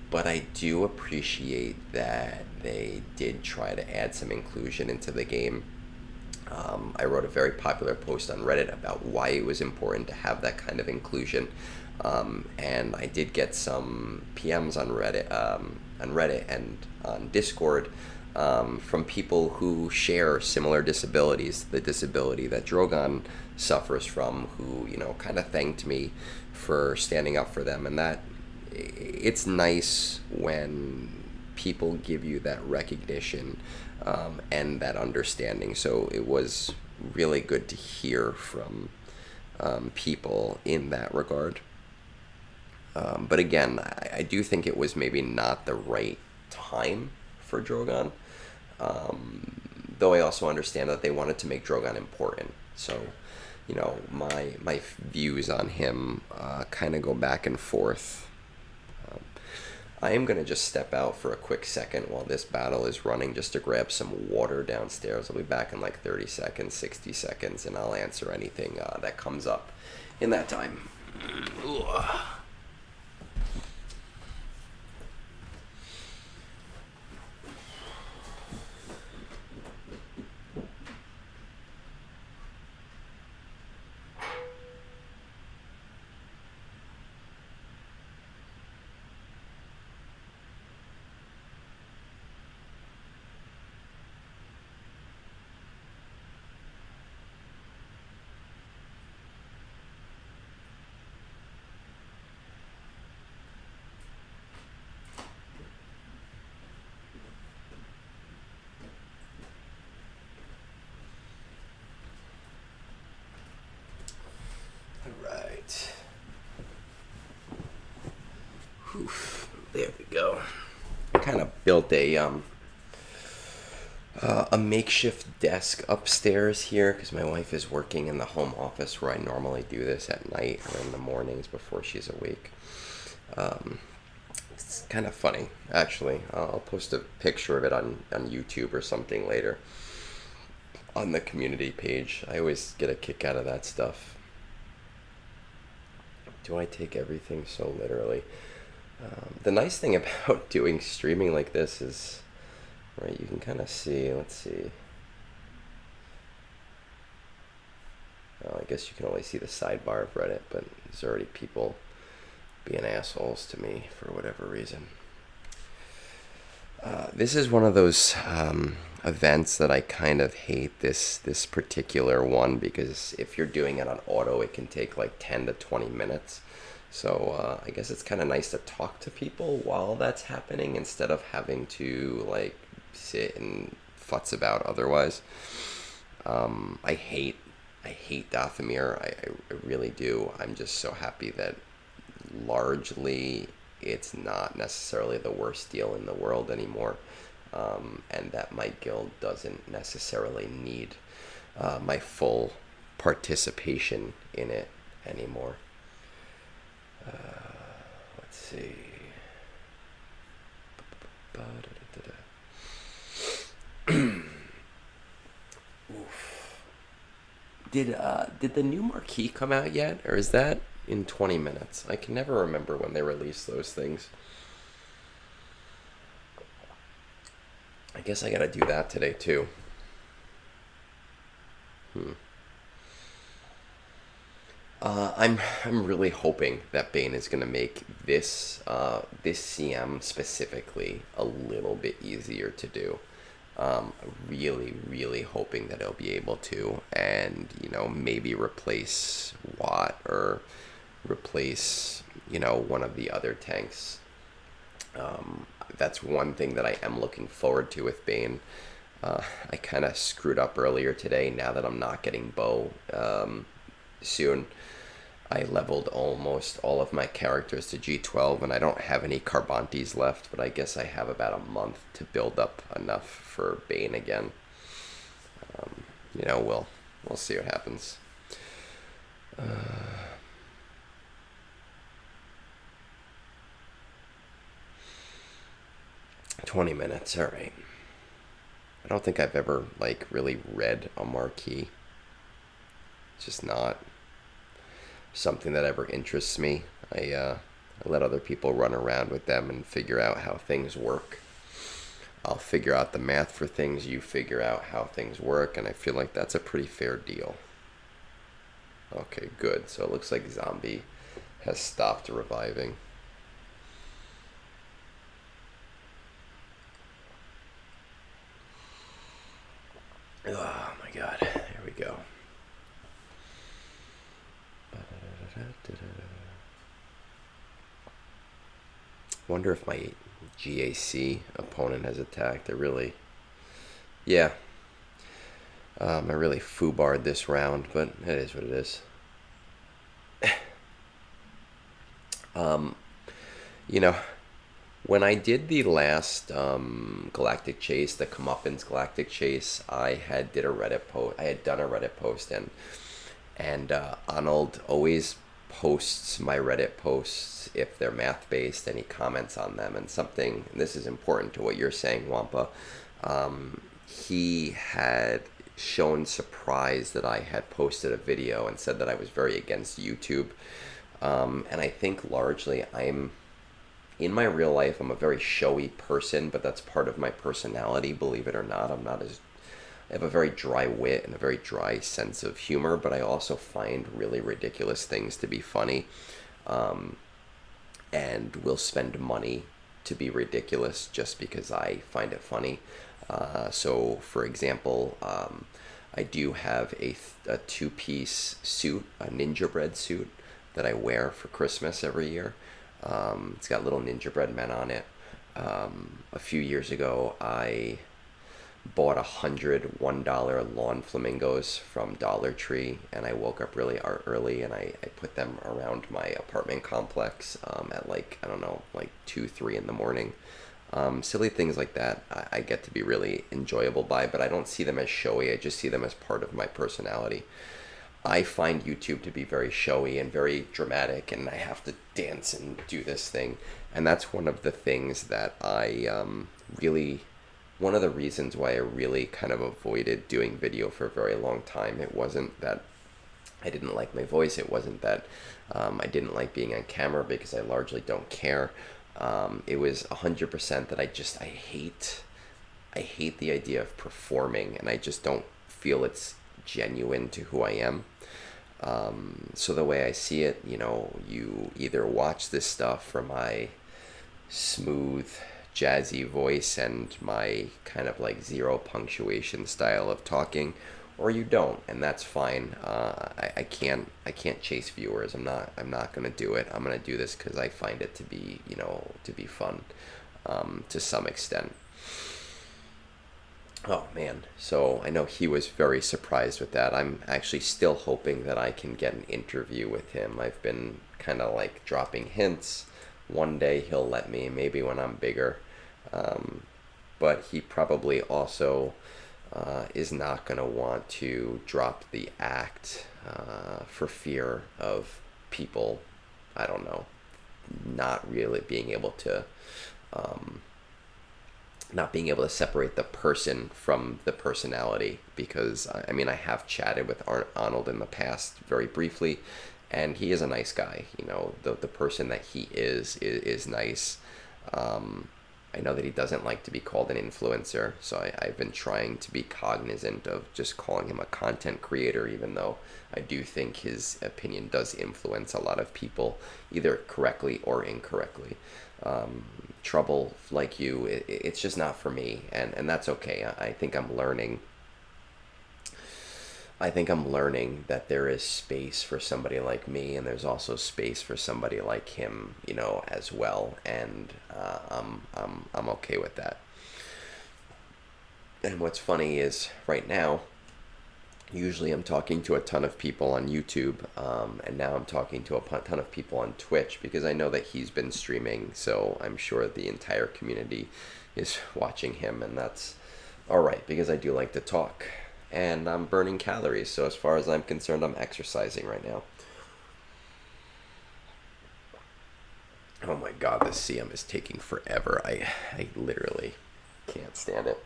S1: But I do appreciate that they did try to add some inclusion into the game. I wrote a very popular post on Reddit about why it was important to have that kind of inclusion. And I did get some PMs on Reddit and on Discord from people who share similar disabilities, the disability that Drogon suffers from, who kind of thanked me for standing up for them, and that it's nice when people give you that recognition and that understanding. So it was really good to hear from people in that regard. But again, I do think it was maybe not the right time for Drogon. Though I also understand that they wanted to make Drogon important. So, my views on him kind of go back and forth. I am going to just step out for a quick second while this battle is running just to grab some water downstairs. I'll be back in like 30 seconds, 60 seconds, and I'll answer anything that comes up in that time. Ugh. Right. Whew. There we go. I kind of built a makeshift desk upstairs here because my wife is working in the home office where I normally do this at night or in the mornings before she's awake. It's kind of funny, actually. I'll post a picture of it on YouTube or something later on the community page. I always get a kick out of that stuff. Do I take everything so literally? The nice thing about doing streaming like this is, right, you can kind of see, let's see. Well, I guess you can only see the sidebar of Reddit, but there's already people being assholes to me for whatever reason. This is one of those events that I kind of hate, this particular one, because if you're doing it on auto, it can take like 10 to 20 minutes. So I guess it's kind of nice to talk to people while that's happening instead of having to like sit and futz about otherwise. I hate Dathomir. I really do. I'm just so happy that largely it's not necessarily the worst deal in the world anymore, and that my guild doesn't necessarily need my full participation in it anymore. Let's see. Oof. Did the new marquee come out yet, or is that in 20 minutes? I can never remember when they release those things. I guess I gotta do that today too. I'm really hoping that Bane is gonna make this CM specifically a little bit easier to do. Really hoping that he'll be able to, and maybe replace Watt or replace one of the other tanks. That's one thing that I am looking forward to with Bane. I kind of screwed up earlier today. Now that I'm not getting bow soon, I leveled almost all of my characters to G12, and I don't have any Carbantes left, but I guess I have about a month to build up enough for Bane again. We'll see what happens. 20 minutes, all right. I don't think I've ever really read a marquee. It's just not something that ever interests me. I let other people run around with them and figure out how things work. I'll figure out the math for things, you figure out how things work, and I feel like that's a pretty fair deal. Okay, good. So it looks like Zombie has stopped reviving. Oh my god, here we go. Wonder if my GAC opponent has attacked. Yeah, I really foobarred this round, but it is what it is. Um, you know, when I did the last Galactic Chase, the Comeuppance Galactic Chase, I had done a Reddit post, and Arnold always posts my Reddit posts if they're math based, and he comments on them. And this is important to what you're saying, Wampa. He had shown surprise that I had posted a video and said that I was very against YouTube. And I think largely in my real life, I'm a very showy person, but that's part of my personality, believe it or not. I have a very dry wit and a very dry sense of humor, but I also find really ridiculous things to be funny, and will spend money to be ridiculous just because I find it funny. So, for example, I do have a two-piece suit, a Ninja Bread suit that I wear for Christmas every year. It's got little Ninja Bread men on it. A few years ago, I bought 100 $1 lawn flamingos from Dollar Tree, and I woke up really early, and I put them around my apartment complex at like, I don't know, like 2, 3 in the morning. Silly things like that I get to be really enjoyable by, but I don't see them as showy. I just see them as part of my personality. I find YouTube to be very showy and very dramatic, and I have to dance and do this thing. And that's one of the things that one of the reasons why I really kind of avoided doing video for a very long time. It wasn't that I didn't like my voice. It wasn't that I didn't like being on camera, because I largely don't care. It was 100% that I hate the idea of performing, and I just don't feel it's genuine to who I am. So the way I see it, you either watch this stuff for my smooth, jazzy voice and my kind of like zero punctuation style of talking, or you don't, and that's fine. I can't chase viewers. I'm not gonna do it. I'm gonna do this because I find it to be fun, to some extent. Oh man, so I know he was very surprised with that. I'm actually still hoping that I can get an interview with him. I've been kind of like dropping hints. One day he'll let me, maybe when I'm bigger. But he probably also is not going to want to drop the act for fear of people, I don't know, not really being able to separate the person from the personality, because I mean, I have chatted with Arnold in the past very briefly, and he is a nice guy. The person that he is nice. I know that he doesn't like to be called an influencer, so I've been trying to be cognizant of just calling him a content creator, even though I do think his opinion does influence a lot of people, either correctly or incorrectly. Trouble like you, it's just not for me, and that's okay. I think I'm learning that there is space for somebody like me, and there's also space for somebody like him, as well, and I'm okay with that. And what's funny is right now, usually I'm talking to a ton of people on YouTube, and now I'm talking to a ton of people on Twitch, because I know that he's been streaming, so I'm sure the entire community is watching him, and that's alright, because I do like to talk. And I'm burning calories, so as far as I'm concerned, I'm exercising right now. Oh my god, this CM is taking forever. I literally can't stand it.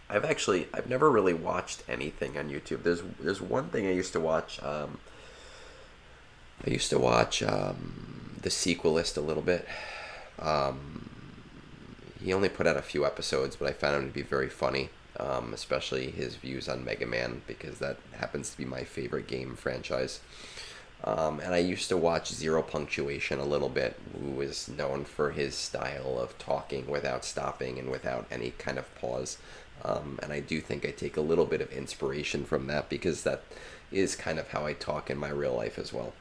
S1: I've never really watched anything on YouTube. There's one thing I used to watch. I used to watch the Sequelist a little bit. He only put out a few episodes, but I found him to be very funny. Especially his views on Mega Man, because that happens to be my favorite game franchise. And I used to watch Zero Punctuation a little bit, who is known for his style of talking without stopping and without any kind of pause. And I do think I take a little bit of inspiration from that, because that is kind of how I talk in my real life as well.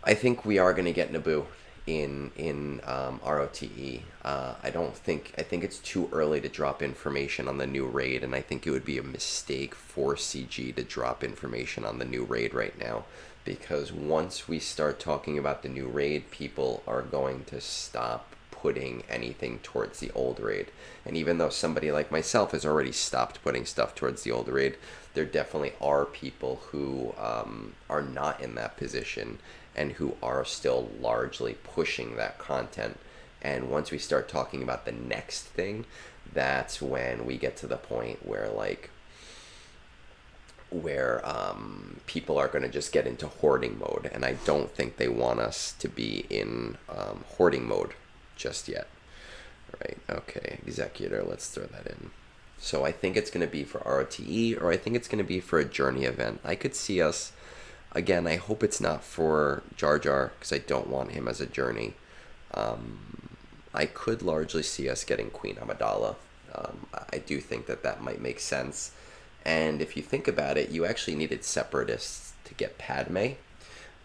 S1: I think we are going to get Naboo in ROTE. I think it's too early to drop information on the new raid, and I think it would be a mistake for CG to drop information on the new raid right now, because once we start talking about the new raid, people are going to stop putting anything towards the old raid. And even though somebody like myself has already stopped putting stuff towards the old raid, there definitely are people who are not in that position and who are still largely pushing that content. And once we start talking about the next thing, that's when we get to the point where people are going to just get into hoarding mode, and I don't think they want us to be in hoarding mode just yet. Right, okay, Executor, let's throw that in. So I think it's going to be for ROTE, or I think it's going to be for a journey event. I could see us, again, I hope it's not for Jar Jar, because I don't want him as a journey. I could largely see us getting Queen Amidala. I do think that that might make sense. And if you think about it, you actually needed Separatists to get Padme.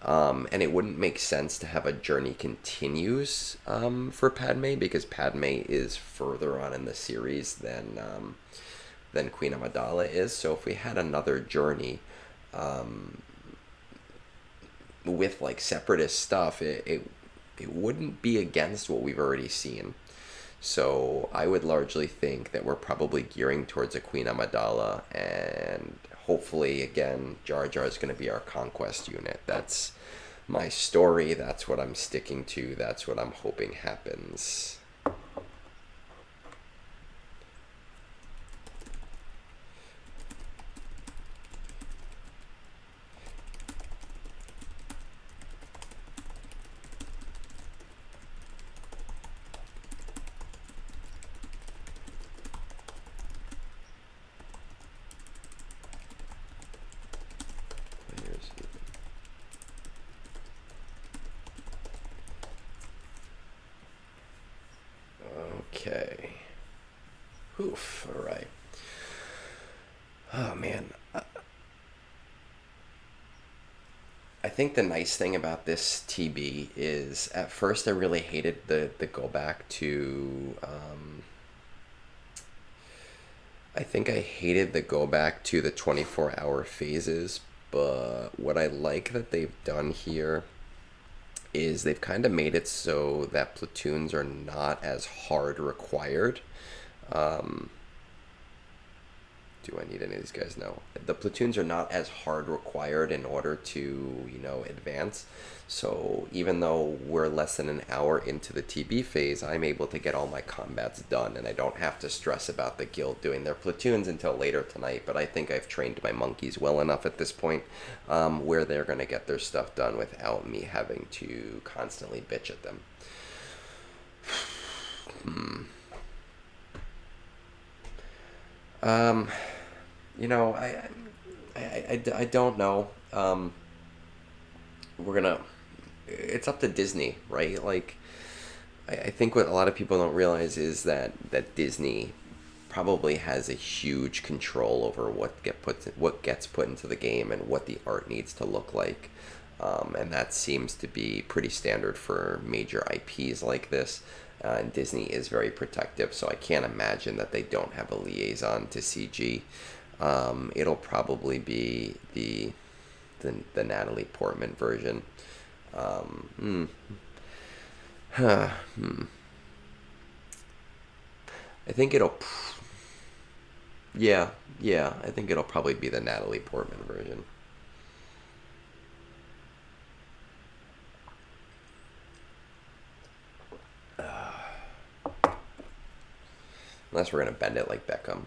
S1: And it wouldn't make sense to have a journey continues for Padme, because Padme is further on in the series than Queen Amidala is. So if we had another journey with like Separatist stuff, it wouldn't be against what we've already seen. So I would largely think that we're probably gearing towards a Queen Amidala, and hopefully, again, Jar Jar is going to be our conquest unit. That's my story. That's what I'm sticking to. That's what I'm hoping happens. Okay. Oof. All right. Oh man. I think the nice thing about this TB is, at first I really hated the go back to I think I hated the go back to the 24-hour phases, but what I like that they've done here is they've kind of made it so that platoons are not as hard required. Do I need any of these guys? No. The platoons are not as hard required in order to, advance. So even though we're less than an hour into the TB phase, I'm able to get all my combats done, and I don't have to stress about the guild doing their platoons until later tonight. But I think I've trained my monkeys well enough at this point where they're going to get their stuff done without me having to constantly bitch at them. I don't know. It's up to Disney, right? Like, I think what a lot of people don't realize is that Disney probably has a huge control over what gets put into the game and what the art needs to look like. And that seems to be pretty standard for major IPs like this. And Disney is very protective, so I can't imagine that they don't have a liaison to CG. It'll probably be the Natalie Portman version. I think it'll. Yeah, I think it'll probably be the Natalie Portman version. Unless we're going to bend it like Beckham.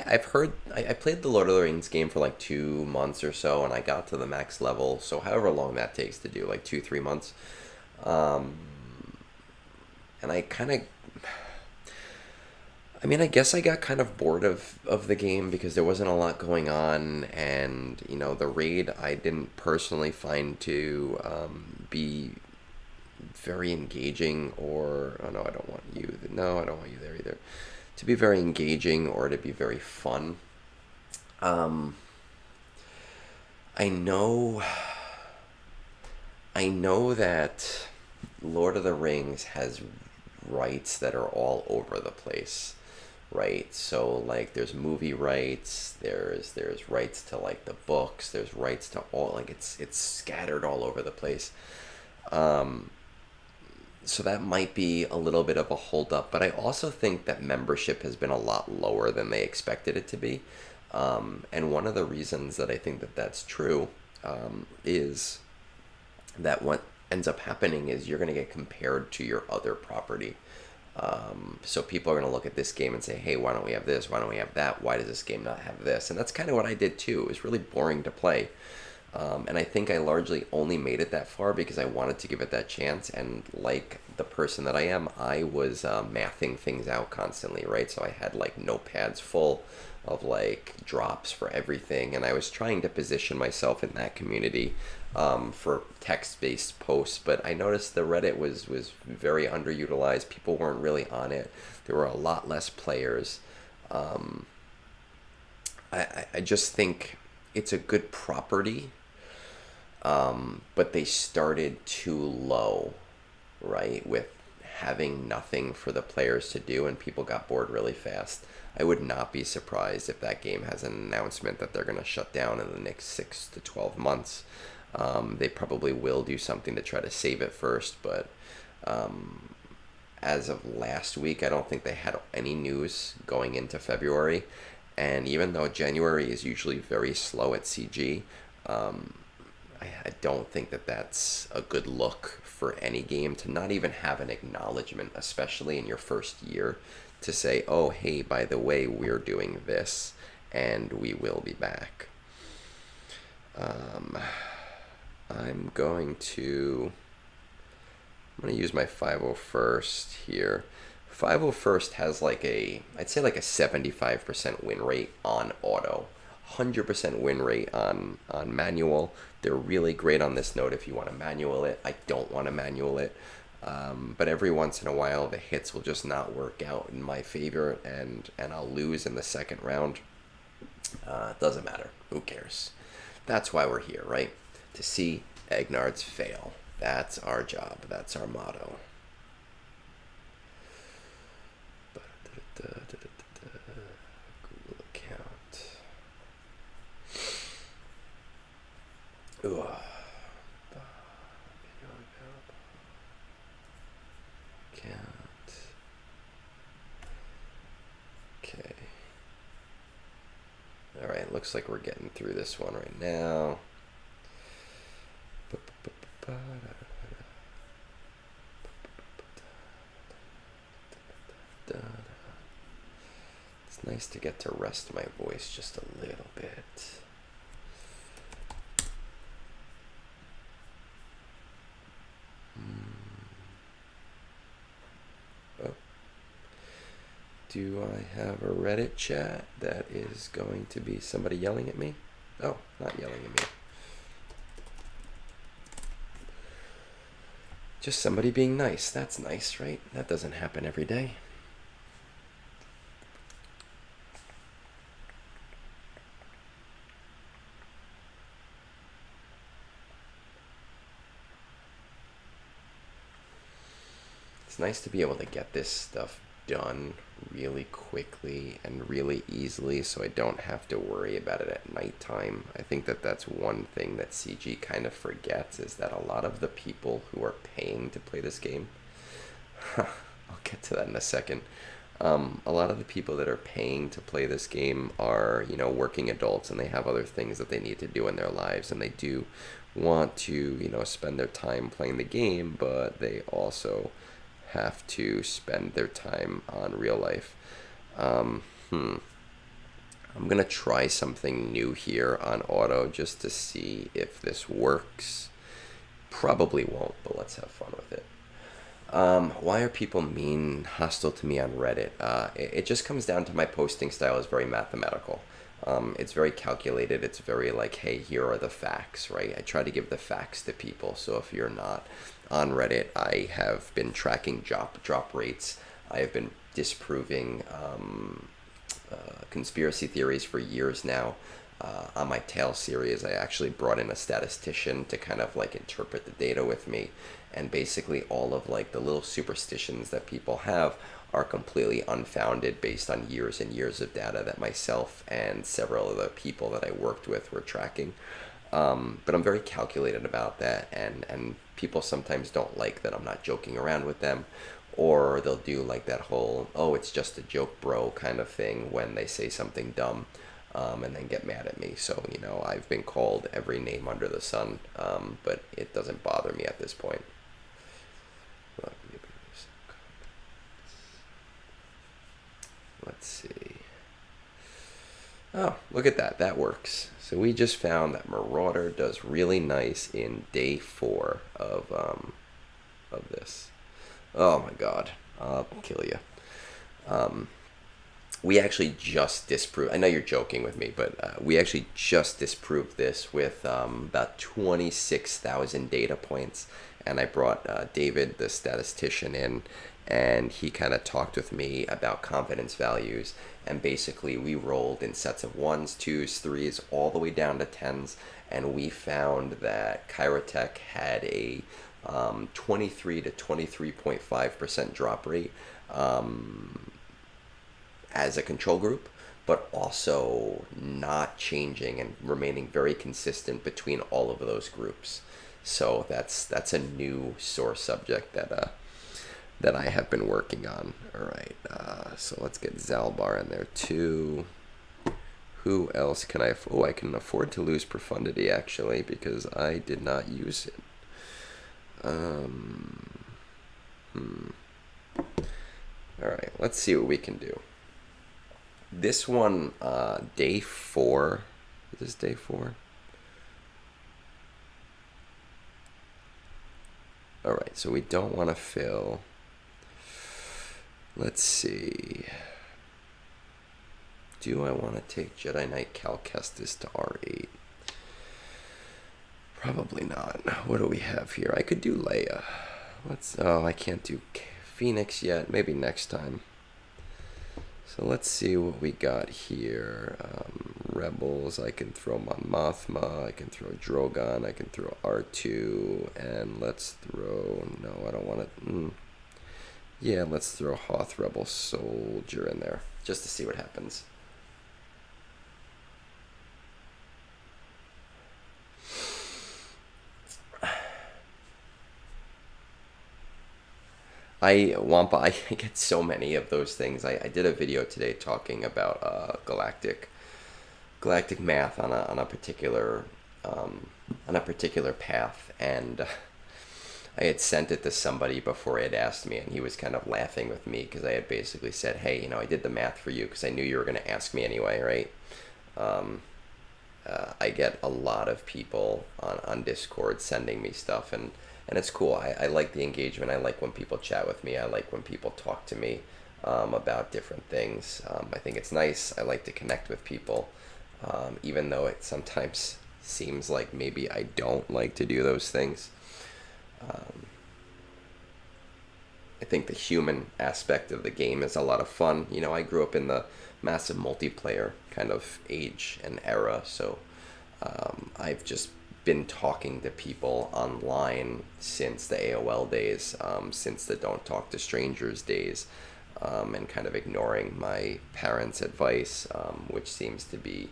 S1: I've heard, I played the Lord of the Rings game for like 2 months or so, and I got to the max level, so however long that takes to do, like 2-3 months. And I kind of, I guess I got kind of bored of the game because there wasn't a lot going on, and, the raid I didn't personally find to be very engaging, or, oh no, I don't want you, no, I don't want you there either. to be very engaging or to be very fun. Um, I know I know that Lord of the Rings has rights that are all over the place, right? So like there's movie rights, there's rights to like the books, there's rights to all, like it's scattered all over the place. Um, so that might be a little bit of a holdup, but I also think that membership has been a lot lower than they expected it to be. And one of the reasons that I think that that's true is that what ends up happening is you're going to get compared to your other property. So people are going to look at this game and say, hey, why don't we have this? Why don't we have that? Why does this game not have this? And that's kind of what I did too. It was really boring to play. And I think I largely only made it that far because I wanted to give it that chance. And like the person that I am, I was mathing things out constantly, right? So I had like notepads full of like drops for everything. And I was trying to position myself in that community for text-based posts. But I noticed the Reddit was very underutilized. People weren't really on it. There were a lot less players. I just think it's a good property, but they started too low, right? With having nothing for the players to do, and people got bored really fast. I would not be surprised if that game has an announcement that they're going to shut down in the next 6 to 12 months. They probably will do something to try to save it first, but as of last week, I don't think they had any news going into February. And even though January is usually very slow at CG, I don't think that that's a good look for any game to not even have an acknowledgement, especially in your first year, to say, oh, hey, by the way, we're doing this and we will be back. I'm going to use my 501st here. 501st has I'd say like a 75% win rate on auto, 100% win rate on manual. They're really great on this note if you want to manual it. I don't want to manual it. But every once in a while, the hits will just not work out in my favor, and I'll lose in the second round. It doesn't matter. Who cares? That's why we're here, right? To see Egnards fail. That's our job. That's our motto. Google account. Ooh. Account. Okay. All right. Looks like we're getting through this one right now. It's nice to get to rest my voice just a little bit. Oh. Do I have a Reddit chat that is going to be somebody yelling at me? Oh, not yelling at me. Just somebody being nice. That's nice, right? That doesn't happen every day. It's nice to be able to get this stuff done really quickly and really easily so I don't have to worry about it at nighttime. I think that that's one thing that CG kind of forgets, is that a lot of the people who are paying to play this game, I'll get to that in a second. A lot of the people that are paying to play this game are, working adults, and they have other things that they need to do in their lives, and they do want to, spend their time playing the game, but they also have to spend their time on real life. I'm gonna try something new here on auto just to see if this works. Probably won't, but let's have fun with it. Why are people hostile to me on Reddit? It just comes down to my posting style is very mathematical. It's very calculated. It's very like, hey, here are the facts, right? I try to give the facts to people. So if you're not on Reddit, I have been tracking drop rates. I have been disproving conspiracy theories for years now. On my Tale series, I actually brought in a statistician to kind of like interpret the data with me, and basically all of like the little superstitions that people have are completely unfounded based on years and years of data that myself and several of the people that I worked with were tracking. But I'm very calculated about that, and people sometimes don't like that I'm not joking around with them, or they'll do like that whole, oh, it's just a joke, bro, kind of thing when they say something dumb, and then get mad at me. So, you know, I've been called every name under the sun, but it doesn't bother me at this point. Let's see. Oh, look at that. That works. So we just found that Marauder does really nice in day 4 of this. Oh my god. I'll kill you. We actually just disproved, I know you're joking with me, but we actually just disproved this with about 26,000 data points. And I brought David, the statistician, in, and he kind of talked with me about confidence values. And basically we rolled in sets of 1s, 2s, 3s, all the way down to 10s. And we found that Chirotech had a 23 to 23.5% drop rate as a control group, but also not changing and remaining very consistent between all of those groups. So that's a new source subject that I have been working on. All right, so let's get Zalbar in there too. Who else can I? Oh, I can afford to lose profundity actually because I did not use it. All right, let's see what we can do. This one, day 4. Is this day 4? All right, so we don't want to fill. Let's see. Do I want to take Jedi Knight Cal Kestis to R8? Probably not. What do we have here? I could do Leia. Oh, I can't do Phoenix yet. Maybe next time. So let's see what we got here. Rebels, I can throw Mon Mothma, I can throw Drogon, I can throw R2, and let's throw, no, I don't want to, yeah, let's throw Hoth Rebel Soldier in there, just to see what happens. Wampa, I get so many of those things. I did a video today talking about galactic math on a particular path, and I had sent it to somebody before it asked me, and he was kind of laughing with me because I had basically said, hey, you know, I did the math for you because I knew you were going to ask me anyway, right? I get a lot of people on Discord sending me stuff, and it's cool. I like the engagement. I like when people chat with me. I like when people talk to me about different things. I think it's nice. I like to connect with people, even though it sometimes seems like maybe I don't like to do those things. I think the human aspect of the game is a lot of fun. You know, I grew up in the massive multiplayer kind of age and era, so I've just been talking to people online since the AOL days, since the Don't Talk to Strangers days, and kind of ignoring my parents' advice, which seems to be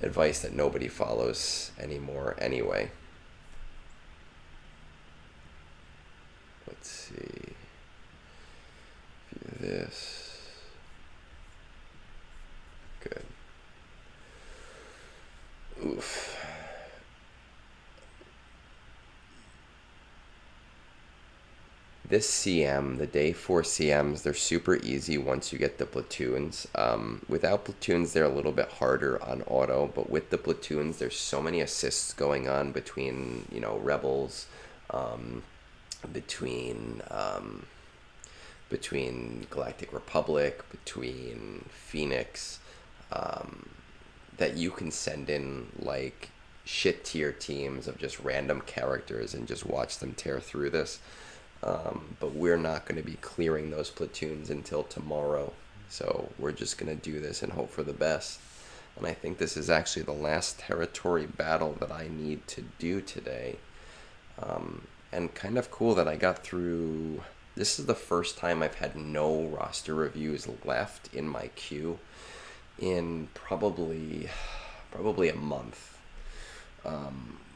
S1: advice that nobody follows anymore anyway. Let's see. View this. Good. Oof. This CM, the day 4 CMs, they're super easy once you get the platoons. Without platoons, they're a little bit harder on auto, but with the platoons, there's so many assists going on between, you know, rebels, between Galactic Republic, between Phoenix, that you can send in like shit tier teams of just random characters and just watch them tear through this. but we're not going to be clearing those platoons until tomorrow. So we're just going to do this and hope for the best. And I think this is actually the last territory battle that I need to do today. And kind of cool that I got through. This is the first time I've had no roster reviews left in my queue in probably a month,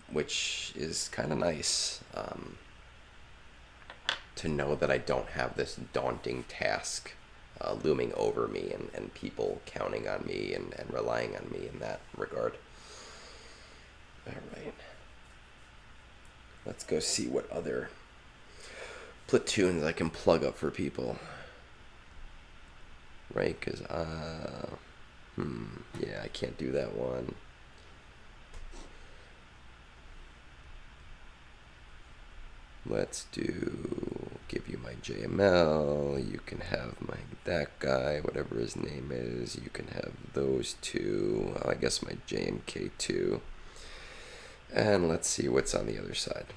S1: which is kind of nice, to know that I don't have this daunting task looming over me, and people counting on me and relying on me in that regard. All right. Let's go see what other platoons I can plug up for people. Right, because, yeah, I can't do that one. Let's give you my JML, you can have that guy, whatever his name is, you can have those two, I guess my JMK2, and let's see what's on the other side.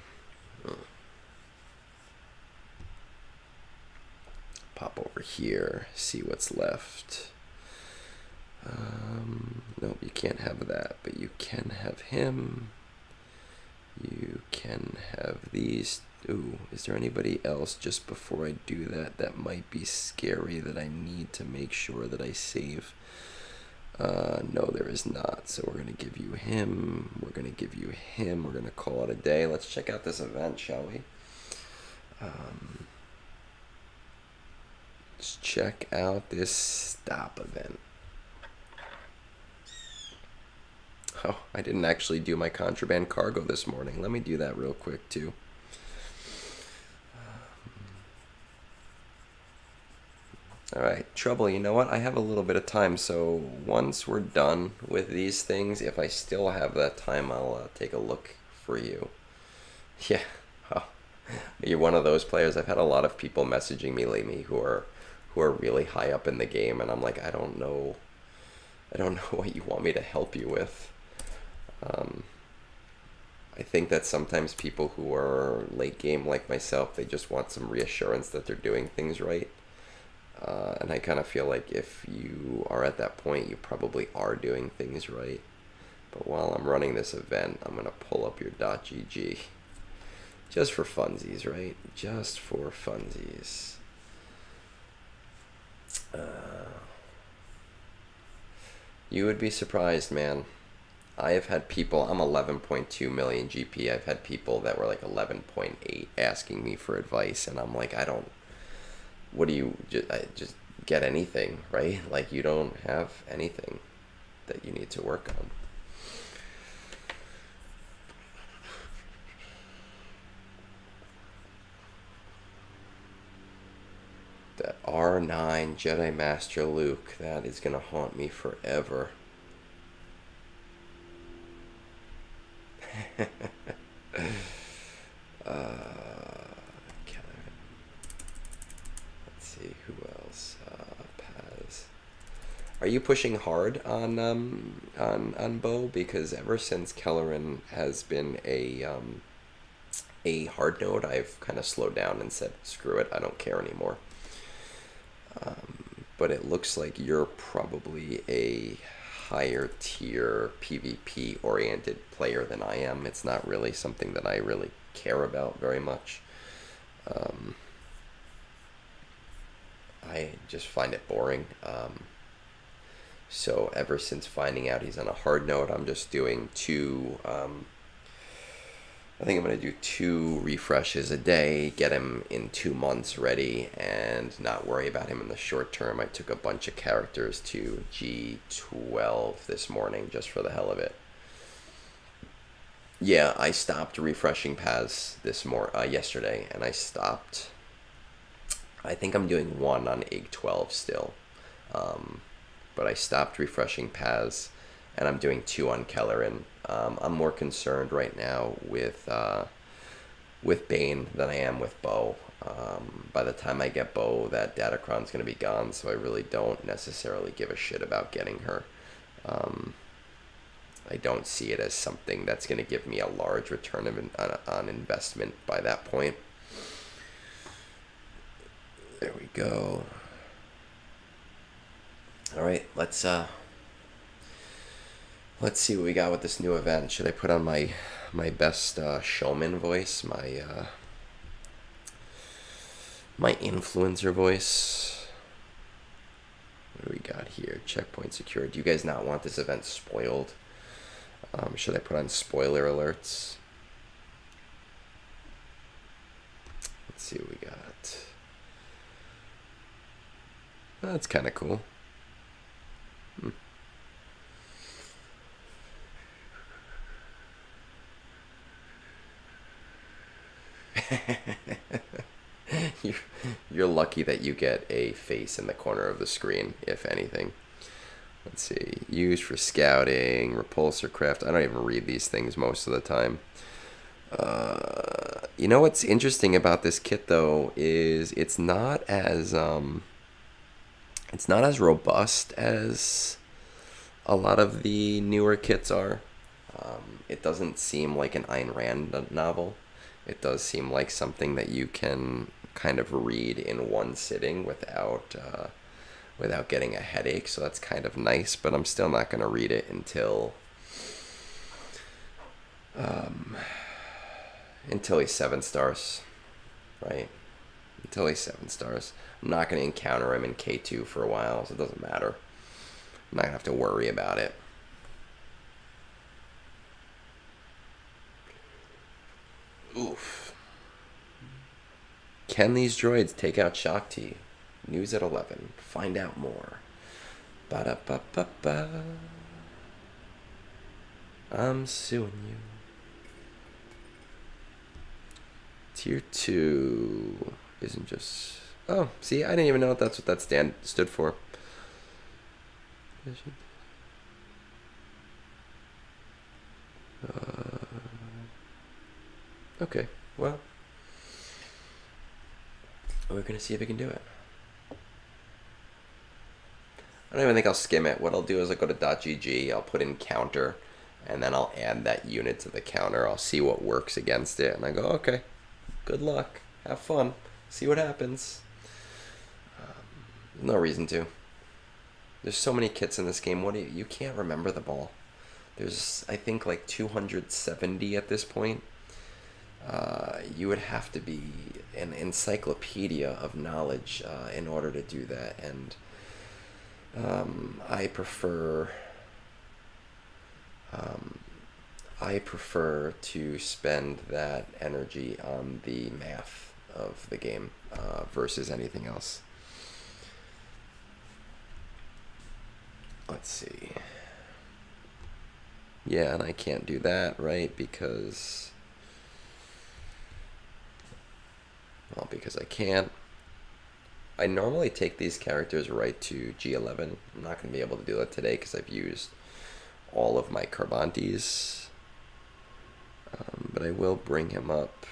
S1: Pop over here, see what's left. Nope, you can't have that, but you can have him. You can have these. Ooh, is there anybody else just before I do that that might be scary that I need to make sure that I save? No, there is not. So we're going to give you him. We're going to give you him. We're going to call it a day. Let's check out this event, shall we? Let's check out this stop event. Oh, I didn't actually do my contraband cargo this morning. Let me do that real quick, too. All right, Trouble, you know what? I have a little bit of time, so once we're done with these things, if I still have that time, I'll take a look for you. Yeah, oh, you're one of those players. I've had a lot of people messaging me lately who are really high up in the game, and I'm like, I don't know what you want me to help you with. I think that sometimes people who are late game like myself, they just want some reassurance that they're doing things right. And I kind of feel like if you are at that point, you probably are doing things right. But while I'm running this event, I'm going to pull up your .gg. Just for funsies, right? Just for funsies. You would be surprised, man. I have had people, I'm 11.2 million GP. I've had people that were like 11.8 asking me for advice, and I'm like, what do you, just get anything, right? Like, you don't have anything that you need to work on. That R9 Jedi Master Luke, that is going to haunt me forever. Let's see who else. Paz. Are you pushing hard on Bo? Because ever since Kelleran has been a hard node, I've kind of slowed down and said, screw it, I don't care anymore. But it looks like you're probably a higher tier PvP oriented player than I am. It's not really something that I really care about very much. I just find it boring. So ever since finding out he's on a hard node, I'm just doing I think I'm going to do 2 refreshes a day, get him in 2 months ready, and not worry about him in the short term. I took a bunch of characters to G12 this morning just for the hell of it. Yeah, I stopped refreshing Paz yesterday, and I stopped. I think I'm doing 1 on Ig12 still, but I stopped refreshing Paz, and I'm doing 2 on Kelleran. I'm more concerned right now with Bane than I am with Bo. By the time I get Bo, that Datacron's going to be gone, so I really don't necessarily give a shit about getting her. I don't see it as something that's going to give me a large return on investment by that point. There we go. All right, let's see what we got with this new event. Should I put on my best showman voice, my influencer voice? What do we got here? Checkpoint secured. Do you guys not want this event spoiled? Should I put on spoiler alerts? Let's see what we got. That's kind of cool. You're lucky that you get a face in the corner of the screen, if anything. Let's see. Used for scouting, repulsor craft. I don't even read these things most of the time. You know what's interesting about this kit though is it's not as robust as a lot of the newer kits are. It doesn't seem like an Ayn Rand novel. It does seem like something that you can kind of read in one sitting without getting a headache. So that's kind of nice, but I'm still not going to read it until he's 7 stars, right? Until he's 7 stars. I'm not going to encounter him in K2 for a while, so it doesn't matter. I'm not going to have to worry about it. Oof. Can these droids take out Shakti? News at 11. Find out more. Ba-da-ba-ba-ba. I'm suing you. Tier 2 isn't just... Oh, see, I didn't even know that's what that stood for. Okay, well, we're going to see if we can do it. I don't even think I'll skim it. What I'll do is I'll go to .gg, I'll put in counter, and then I'll add that unit to the counter. I'll see what works against it, and I go, okay, good luck, have fun, see what happens. No reason to. There's so many kits in this game. You can't remember them all. There's, I think, like 270 at this point. You would have to be an encyclopedia of knowledge in order to do that, and I prefer to spend that energy on the math of the game versus anything else. Let's see. Yeah, and I can't do that, right? Because I can't. I normally take these characters right to G11. I'm not going to be able to do that today because I've used all of my Carbantes. But I will bring him up.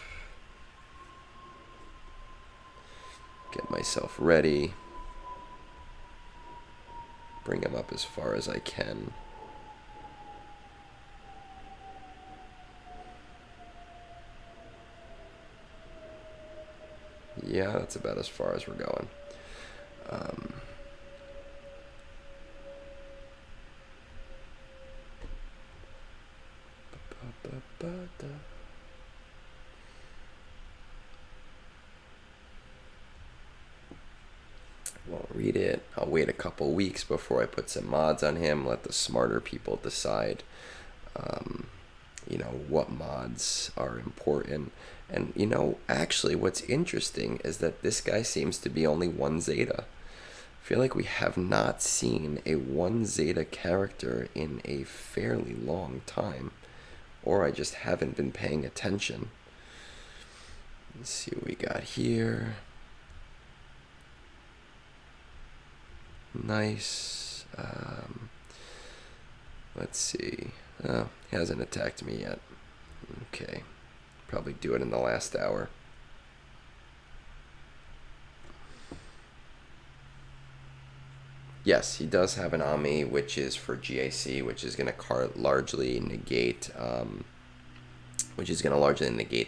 S1: Get myself ready. Bring him up as far as I can. Yeah, that's about as far as we're going. Won't read it. I'll wait a couple weeks before I put some mods on him. Let the smarter people decide, what mods are important. And, actually what's interesting is that this guy seems to be only 1 Zeta. I feel like we have not seen a 1 Zeta character in a fairly long time. Or I just haven't been paying attention. Let's see what we got here. Nice. Let's see. Oh, he hasn't attacked me yet. Okay. Probably do it in the last hour. Yes, he does have an Ami, which is for GAC, which is going to largely negate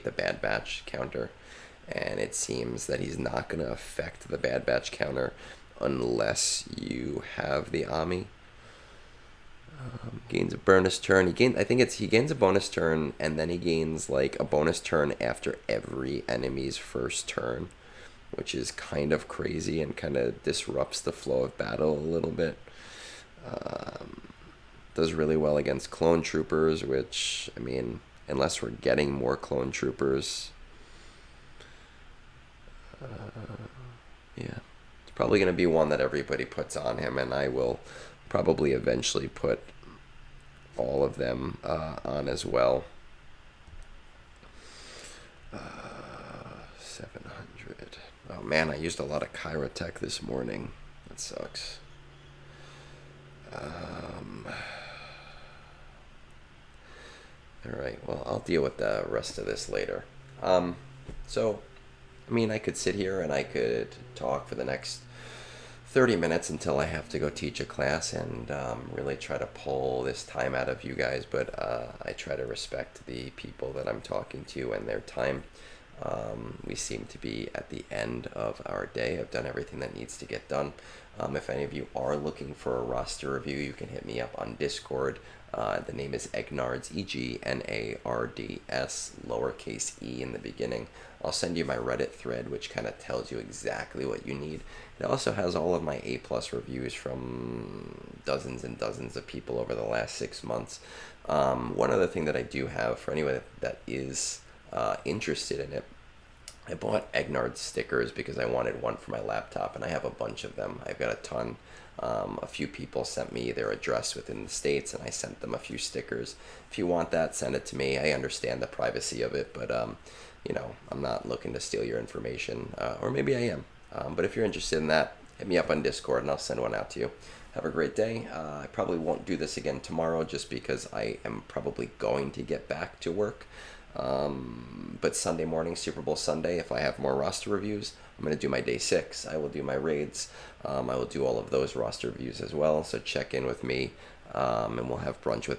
S1: the Bad Batch counter. and it seems that he's not going to affect the Bad Batch counter unless you have the Ami. Gains a bonus turn. He gains a bonus turn, and then he gains like a bonus turn after every enemy's first turn, which is kind of crazy and kind of disrupts the flow of battle a little bit. Does really well against clone troopers, which, I mean, unless we're getting more clone troopers, yeah, it's probably going to be one that everybody puts on him, and I will probably eventually put all of them on as well. 700. Oh man, I used a lot of Kyrotech this morning. That sucks. Alright, well, I'll deal with the rest of this later. So, I mean, I could sit here and I could talk for the next 30 minutes until I have to go teach a class and really try to pull this time out of you guys, but I try to respect the people that I'm talking to and their time. We seem to be at the end of our day. I've done everything that needs to get done. If any of you are looking for a roster review, you can hit me up on Discord. The name is Egnards, Egnards, lowercase e in the beginning. I'll send you my Reddit thread, which kind of tells you exactly what you need. It also has all of my A+ reviews from dozens and dozens of people over the last 6 months. One other thing that I do have for anyone that is interested in it, I bought Egnards stickers because I wanted one for my laptop, and I have a bunch of them. I've got a ton. A few people sent me their address within the States, and I sent them a few stickers. If you want that, send it to me. I understand the privacy of it, but you know, I'm not looking to steal your information, or maybe I am. But if you're interested in that, hit me up on Discord, and I'll send one out to you. Have a great day. I probably won't do this again tomorrow just because I am probably going to get back to work. But Sunday morning, Super Bowl Sunday, if I have more roster reviews, I'm going to do my day 6. I will do my raids. I will do all of those roster reviews as well. So check in with me, and we'll have brunch with